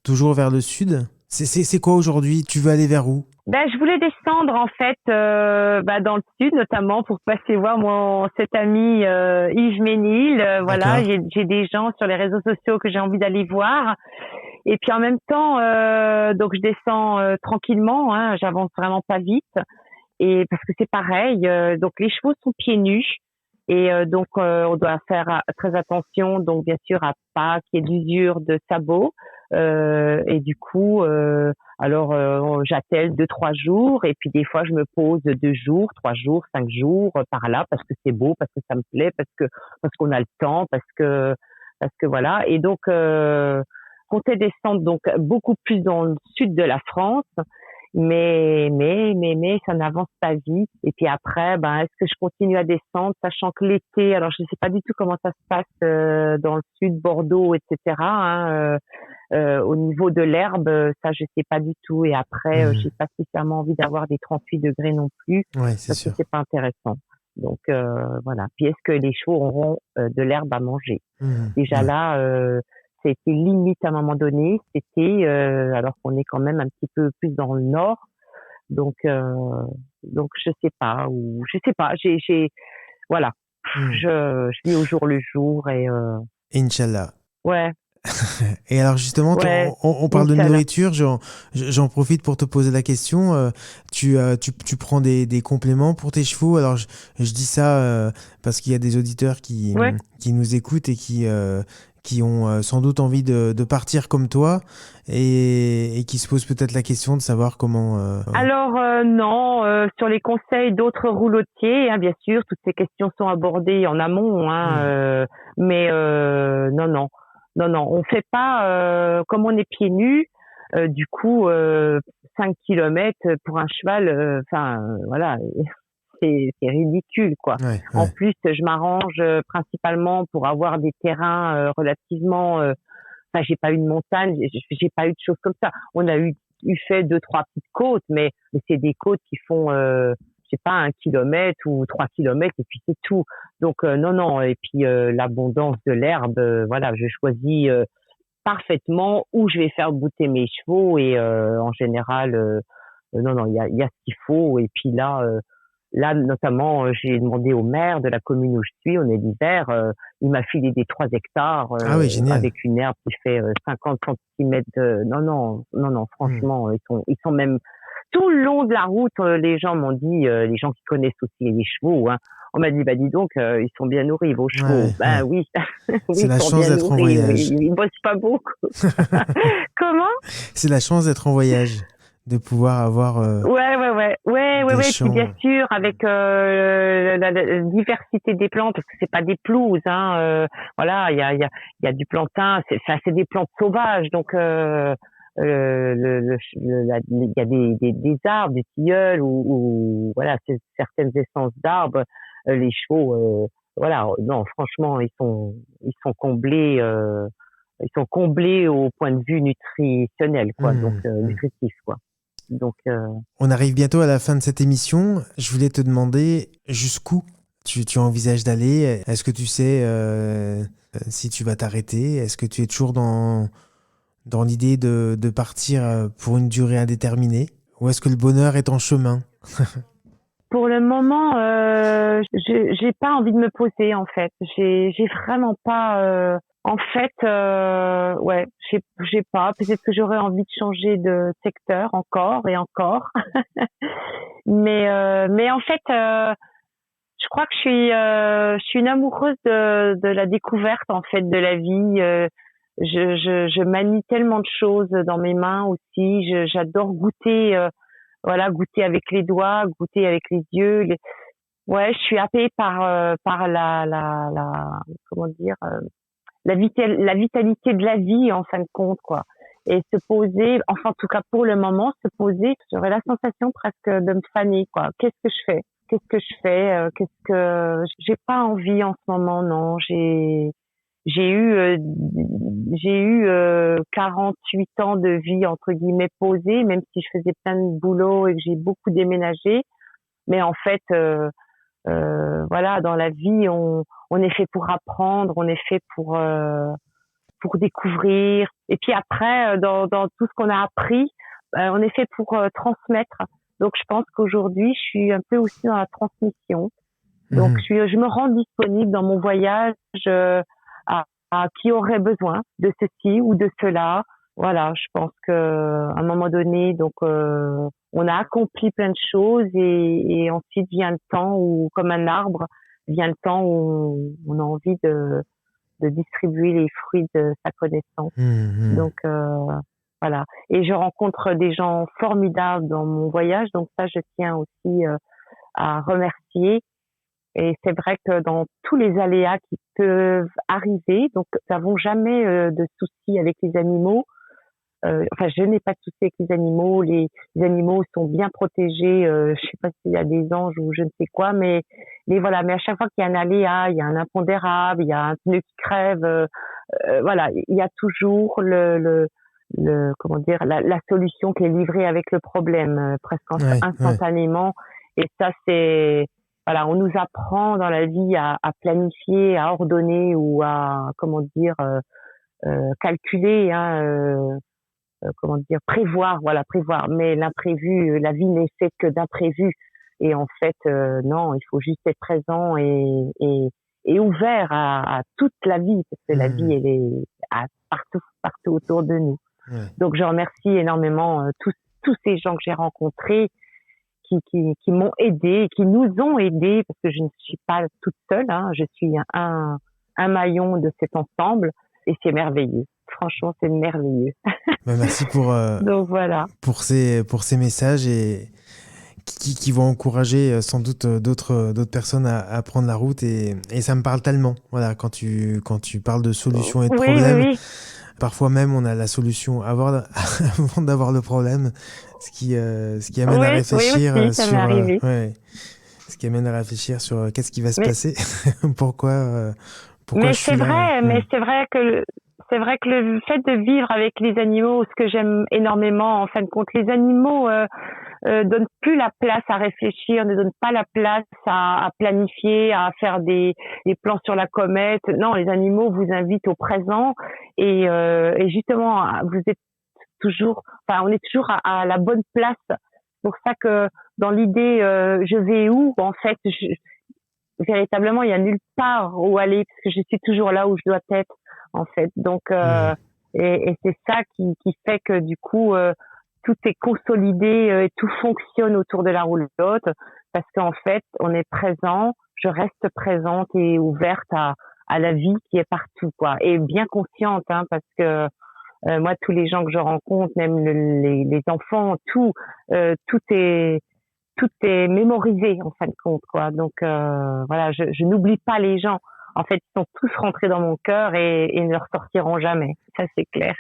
[SPEAKER 1] toujours vers le sud. C'est quoi aujourd'hui? Tu veux aller vers où?
[SPEAKER 2] Ben, je voulais descendre en fait dans le sud, notamment pour passer voir cet ami Yves Ménil. Voilà,
[SPEAKER 1] D'accord.
[SPEAKER 2] j'ai des gens sur les réseaux sociaux que j'ai envie d'aller voir. Et puis en même temps, donc je descends tranquillement, hein, j'avance vraiment pas vite. Et parce que c'est pareil, donc les chevaux sont pieds nus. Et donc on doit faire très attention, donc bien sûr à pas qu'il y ait d'usure de sabots. Et du coup, j'attelle 2, 3 jours, et puis des fois je me pose 2 jours, 3 jours, 5 jours par là parce que c'est beau, parce que ça me plaît, parce qu'on a le temps, parce que voilà. Et donc compter descendre donc beaucoup plus dans le sud de la France. Mais ça n'avance pas vite. Et puis après, est-ce que je continue à descendre, sachant que l'été, alors je ne sais pas du tout comment ça se passe dans le sud, Bordeaux, etc. Hein, au niveau de l'herbe, ça je sais pas du tout. Et après, j'ai pas spécialement envie d'avoir des 38 degrés non plus,
[SPEAKER 1] Ouais, c'est
[SPEAKER 2] parce
[SPEAKER 1] sûr.
[SPEAKER 2] que c'est pas intéressant. Donc voilà. Puis est-ce que les chevaux auront de l'herbe à manger? Déjà là. C'était limite à un moment donné, alors qu'on est quand même un petit peu plus dans le nord, donc je sais pas, voilà, je vis au jour le jour et
[SPEAKER 1] Inch'Allah.
[SPEAKER 2] ouais.
[SPEAKER 1] Et alors justement,
[SPEAKER 2] Ouais,
[SPEAKER 1] on parle de
[SPEAKER 2] Inch'Allah.
[SPEAKER 1] nourriture, j'en profite pour te poser la question. Tu prends des compléments pour tes chevaux. Alors je dis ça parce qu'il y a des auditeurs
[SPEAKER 2] Ouais.
[SPEAKER 1] qui nous écoutent et qui ont sans doute envie de partir comme toi et qui se posent peut-être la question de savoir comment...
[SPEAKER 2] Alors non, sur les conseils d'autres roulotiers, hein, bien sûr, toutes ces questions sont abordées en amont, hein, mais non, non, non, non, on fait pas comme on est pieds nus. Du coup, 5 kilomètres pour un cheval, voilà, c'est ridicule, quoi.
[SPEAKER 1] Ouais,
[SPEAKER 2] En
[SPEAKER 1] ouais.
[SPEAKER 2] plus, je m'arrange principalement pour avoir des terrains relativement. Enfin, j'ai pas eu de montagne, j'ai pas eu de choses comme ça. On a eu fait 2, 3 petites côtes, mais c'est des côtes qui font, je sais pas, 1 kilomètre ou 3 kilomètres, et puis c'est tout. Donc non, non. Et puis l'abondance de l'herbe, voilà, je choisis parfaitement où je vais faire bouter mes chevaux, et en général, non, non, il y a ce qu'il faut. Et puis là, notamment, j'ai demandé au maire de la commune où je suis, on est l'hiver, il m'a filé des 3 hectares
[SPEAKER 1] Ah oui, génial.
[SPEAKER 2] avec une herbe qui fait 50 centimètres. Non, non, non, non, franchement, ils sont même tout le long de la route. Les gens m'ont dit, les gens qui connaissent aussi les chevaux, hein, on m'a dit, dis donc, ils sont bien nourris vos chevaux.
[SPEAKER 1] Ouais.
[SPEAKER 2] Oui, oui,
[SPEAKER 1] C'est
[SPEAKER 2] ils
[SPEAKER 1] la
[SPEAKER 2] sont
[SPEAKER 1] chance
[SPEAKER 2] bien
[SPEAKER 1] d'être en
[SPEAKER 2] nourris.
[SPEAKER 1] voyage.
[SPEAKER 2] Ils bossent pas beaucoup. Comment?
[SPEAKER 1] C'est la chance d'être en voyage, de pouvoir avoir des
[SPEAKER 2] Ouais. Puis
[SPEAKER 1] champs.
[SPEAKER 2] bien sûr, avec la diversité des plantes, parce que c'est pas des pelouses, hein. Voilà, il y a du plantain. C'est des plantes sauvages, donc il y a des arbres, des tilleuls ou voilà, certaines essences d'arbres. Les chevaux, voilà, non, franchement, ils sont comblés. Ils sont comblés au point de vue nutritionnel, quoi, donc nutritif, quoi. Donc
[SPEAKER 1] on arrive bientôt à la fin de cette émission. Je voulais te demander jusqu'où tu envisages d'aller? Est-ce que tu sais si tu vas t'arrêter? Est-ce que tu es toujours dans l'idée de partir pour une durée indéterminée? Ou est-ce que le bonheur est en chemin?
[SPEAKER 2] Pour le moment, j'ai pas envie de me poser en fait. J'ai vraiment pas. En fait, ouais, j'ai pas. Peut-être que j'aurais envie de changer de secteur encore et encore. Mais en fait, je crois que je suis une amoureuse de la découverte en fait de la vie. Je manie tellement de choses dans mes mains aussi. J'adore goûter. Voilà, goûter avec les doigts, goûter avec les yeux. Ouais, je suis happée par comment dire, la vitalité de la vie en fin de compte, quoi. Et se poser, enfin en tout cas pour le moment, se poser, j'aurais la sensation presque de me faner, quoi. Qu'est-ce que je fais? Qu'est-ce que je fais? J'ai pas envie en ce moment, non. J'ai eu euh, j'ai eu 48 ans de vie entre guillemets posée, même si je faisais plein de boulot et que j'ai beaucoup déménagé. Mais en fait, voilà, dans la vie, on est fait pour apprendre, on est fait pour découvrir. Et puis après, dans tout ce qu'on a appris, on est fait pour transmettre. Donc je pense qu'aujourd'hui, je suis un peu aussi dans la transmission. Donc je me rends disponible dans mon voyage à qui aurait besoin de ceci ou de cela. Voilà, je pense que à un moment donné, donc on a accompli plein de choses et ensuite vient le temps où, comme un arbre, vient le temps où on a envie de distribuer les fruits de sa connaissance. Donc voilà. Et je rencontre des gens formidables dans mon voyage, donc ça je tiens aussi à remercier. Et c'est vrai que dans tous les aléas qui peuvent arriver, donc nous n'avons jamais de soucis avec les animaux. Enfin, je n'ai pas de soucis avec les animaux. Les animaux sont bien protégés. Je sais pas s'il y a des anges ou je ne sais quoi, mais voilà. Mais à chaque fois qu'il y a un aléa, il y a un impondérable, il y a un pneu qui crève, voilà, il y a toujours comment dire, la solution qui est livrée avec le problème, presque instantanément. Et ça, c'est voilà, on nous apprend dans la vie à planifier, à ordonner ou à comment dire calculer, hein, comment dire prévoir, voilà prévoir. Mais l'imprévu, la vie n'est faite que d'imprévus. Et en fait, non, il faut juste être présent et ouvert à toute la vie parce que la vie elle est partout autour de nous. Donc je remercie énormément tous ces gens que j'ai rencontrés qui m'ont aidé, qui nous ont aidés, parce que je ne suis pas toute seule, hein, je suis un maillon de cet ensemble, et c'est merveilleux. Franchement, c'est merveilleux.
[SPEAKER 1] Bah, merci
[SPEAKER 2] Donc voilà.
[SPEAKER 1] pour ces messages et qui vont encourager sans doute d'autres personnes à prendre la route et ça me parle tellement. Voilà, quand tu parles de solutions et de problèmes.
[SPEAKER 2] Oui.
[SPEAKER 1] Parfois même, on a la solution avant d'avoir le problème, ce qui amène à réfléchir ce qui amène à réfléchir sur qu'est-ce qui va se passer, pourquoi
[SPEAKER 2] mais
[SPEAKER 1] je suis là.
[SPEAKER 2] Mais c'est vrai que le fait de vivre avec les animaux, ce que j'aime énormément, en fin de compte, les animaux donnent plus la place à réfléchir, ne donnent pas la place à planifier, à faire des plans sur la comète. Non, les animaux vous invitent au présent et justement, vous êtes toujours, enfin, on est toujours à la bonne place. C'est pour ça que dans l'idée, je vais où, en fait, véritablement, il y a nulle part où aller parce que je suis toujours là où je dois être, en fait. Donc, et c'est ça qui fait que du coup, tout est consolidé et tout fonctionne autour de la roulotte parce qu'en fait, on est présent, je reste présente et ouverte à la vie qui est partout, quoi, et bien consciente, hein, parce que moi, tous les gens que je rencontre, même les enfants, tout est mémorisé en fin de compte, quoi. Donc voilà, je n'oublie pas les gens. En fait, ils sont tous rentrés dans mon cœur et ne ressortiront jamais. Ça, c'est clair.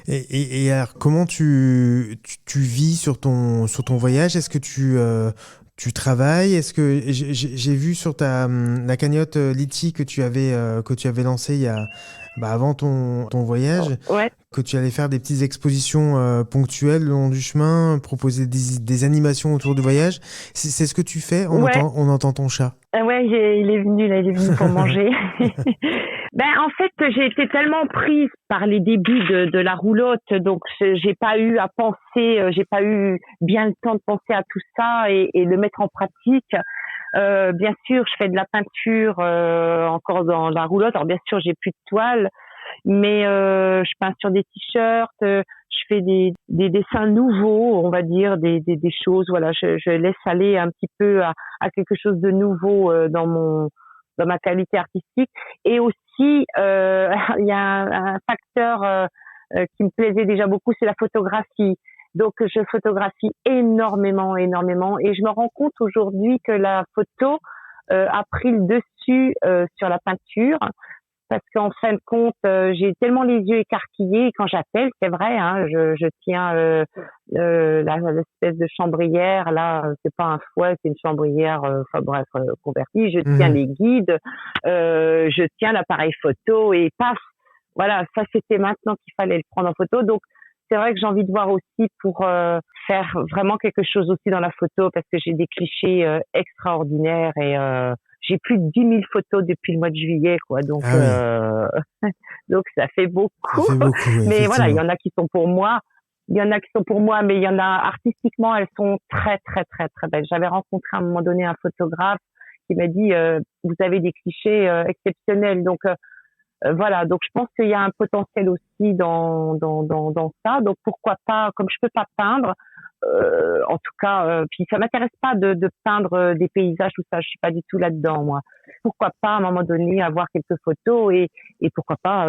[SPEAKER 1] Et alors, comment tu vis sur ton voyage? Est-ce que tu travailles? Est-ce que j'ai vu sur la cagnotte Litchi que tu avais lancée avant ton voyage.
[SPEAKER 2] Ouais.
[SPEAKER 1] que tu allais faire des petites expositions ponctuelles le long du chemin, proposer des animations autour du voyage. C'est ce que tu fais. On entend ton chat.
[SPEAKER 2] Ouais, il est venu pour manger. En fait, j'ai été tellement prise par les débuts de la roulotte, donc j'ai pas eu à penser, j'ai pas eu bien le temps de penser à tout ça et le mettre en pratique. Bien sûr, je fais de la peinture encore dans la roulotte. Alors bien sûr, j'ai plus de toile, mais je peins sur des t-shirts, je fais des dessins nouveaux, on va dire, des choses. Voilà, je laisse aller un petit peu à quelque chose de nouveau dans ma qualité artistique. Et aussi, il y a un facteur qui me plaisait déjà beaucoup, c'est la photographie. Donc, je photographie énormément, et je me rends compte aujourd'hui que la photo a pris le dessus sur la peinture, parce qu'en fin de compte, j'ai tellement les yeux écarquillés. Et quand j'appelle, c'est vrai, hein, je tiens l'espèce de chambrière, là, c'est pas un fouet, c'est une chambrière, convertie. Je tiens les guides, je tiens l'appareil photo, et paf, voilà, ça c'était maintenant qu'il fallait le prendre en photo. Donc, c'est vrai que j'ai envie de voir aussi pour faire vraiment quelque chose aussi dans la photo, parce que j'ai des clichés extraordinaires et j'ai plus de 10 000 photos depuis le mois de juillet, quoi. Donc, donc ça fait beaucoup. Mais voilà, il y en a qui sont pour moi. Mais il y en a artistiquement, elles sont très, très, très, très belles. J'avais rencontré à un moment donné un photographe qui m'a dit, vous avez des clichés exceptionnels. Donc, voilà, donc je pense qu'il y a un potentiel aussi dans ça. Donc pourquoi pas, comme je peux pas peindre, en tout cas, puis ça m'intéresse pas de peindre des paysages, tout ça, je suis pas du tout là-dedans, moi. Pourquoi pas à un moment donné avoir quelques photos et pourquoi pas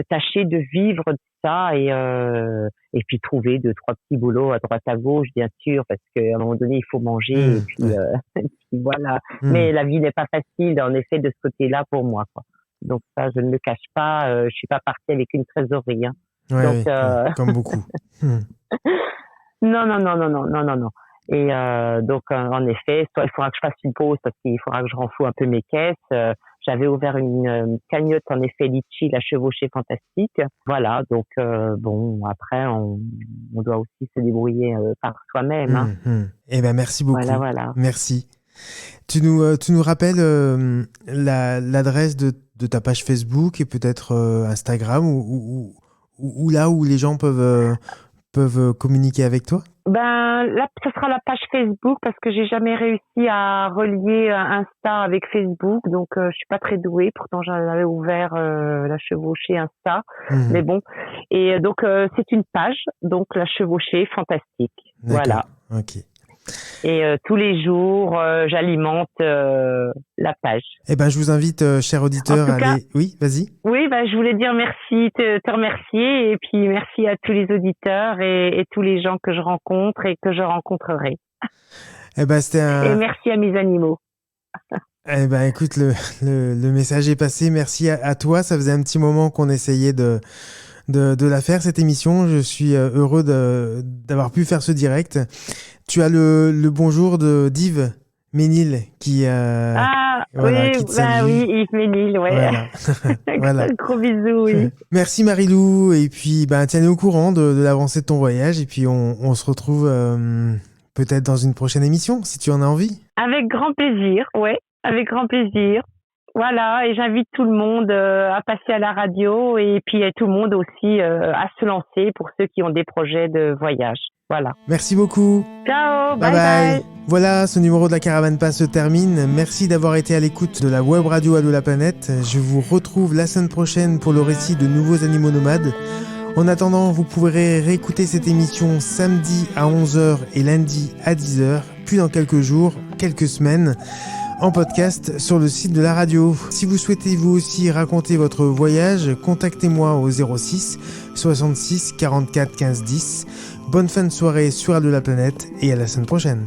[SPEAKER 2] tâcher de vivre de ça et puis trouver 2-3 petits boulots à droite à gauche, bien sûr, parce qu'à un moment donné il faut manger et puis voilà. Mais la vie n'est pas facile en effet de ce côté-là pour moi, quoi. Donc ça, je ne le cache pas, je suis pas partie avec une trésorerie. Hein.
[SPEAKER 1] Ouais,
[SPEAKER 2] donc,
[SPEAKER 1] comme beaucoup.
[SPEAKER 2] Non. Et donc en effet, soit il faudra que je fasse une pause parce qu'il faudra que je renfloue un peu mes caisses. J'avais ouvert une cagnotte en effet litchi, la chevauchée fantastique. Voilà, donc bon, après on doit aussi se débrouiller par soi-même. Hein.
[SPEAKER 1] Eh ben merci beaucoup.
[SPEAKER 2] Voilà.
[SPEAKER 1] Merci. Tu nous rappelles l'adresse de ta page Facebook et peut-être Instagram ou là où les gens peuvent communiquer avec toi?
[SPEAKER 2] Là, ce sera la page Facebook parce que j'ai jamais réussi à relier Insta avec Facebook, donc je suis pas très douée. Pourtant, j'avais ouvert la chevauchée Insta, mais bon. Et donc c'est une page, donc la chevauchée fantastique.
[SPEAKER 1] D'accord.
[SPEAKER 2] Voilà.
[SPEAKER 1] Ok.
[SPEAKER 2] Et tous les jours, j'alimente la page.
[SPEAKER 1] Eh ben, je vous invite, chers auditeurs, à aller... Oui, vas-y.
[SPEAKER 2] Oui, je voulais dire merci, te remercier, et puis merci à tous les auditeurs et tous les gens que je rencontre et que je rencontrerai.
[SPEAKER 1] Eh ben,
[SPEAKER 2] Et merci à mes animaux.
[SPEAKER 1] Eh ben, écoute, le message est passé. Merci à toi. Ça faisait un petit moment qu'on essayait de la faire, cette émission. Je suis heureux d'avoir pu faire ce direct. Tu as le bonjour d'Yves Ménil qui qui te salue.
[SPEAKER 2] Oui, Yves Ménil, ouais. Voilà. Gros bisous, oui.
[SPEAKER 1] Merci Marilou, et puis tiens-nous au courant de l'avancée de ton voyage, et puis on se retrouve peut-être dans une prochaine émission si tu en as envie.
[SPEAKER 2] Avec grand plaisir, ouais, avec grand plaisir. Voilà, et j'invite tout le monde à passer à la radio, et puis tout le monde aussi à se lancer pour ceux qui ont des projets de voyage. Voilà.
[SPEAKER 1] Merci beaucoup.
[SPEAKER 2] Ciao, bye.
[SPEAKER 1] Voilà, ce numéro de la Caravane Pass se termine. Merci d'avoir été à l'écoute de la web radio Allô la planète. Je vous retrouve la semaine prochaine pour le récit de nouveaux animaux nomades. En attendant, vous pourrez réécouter cette émission samedi à 11h et lundi à 10h, puis dans quelques jours, quelques semaines, en podcast sur le site de la radio. Si vous souhaitez vous aussi raconter votre voyage, contactez-moi au 06 66 44 15 10. Bonne fin de soirée sur Allô la planète et à la semaine prochaine.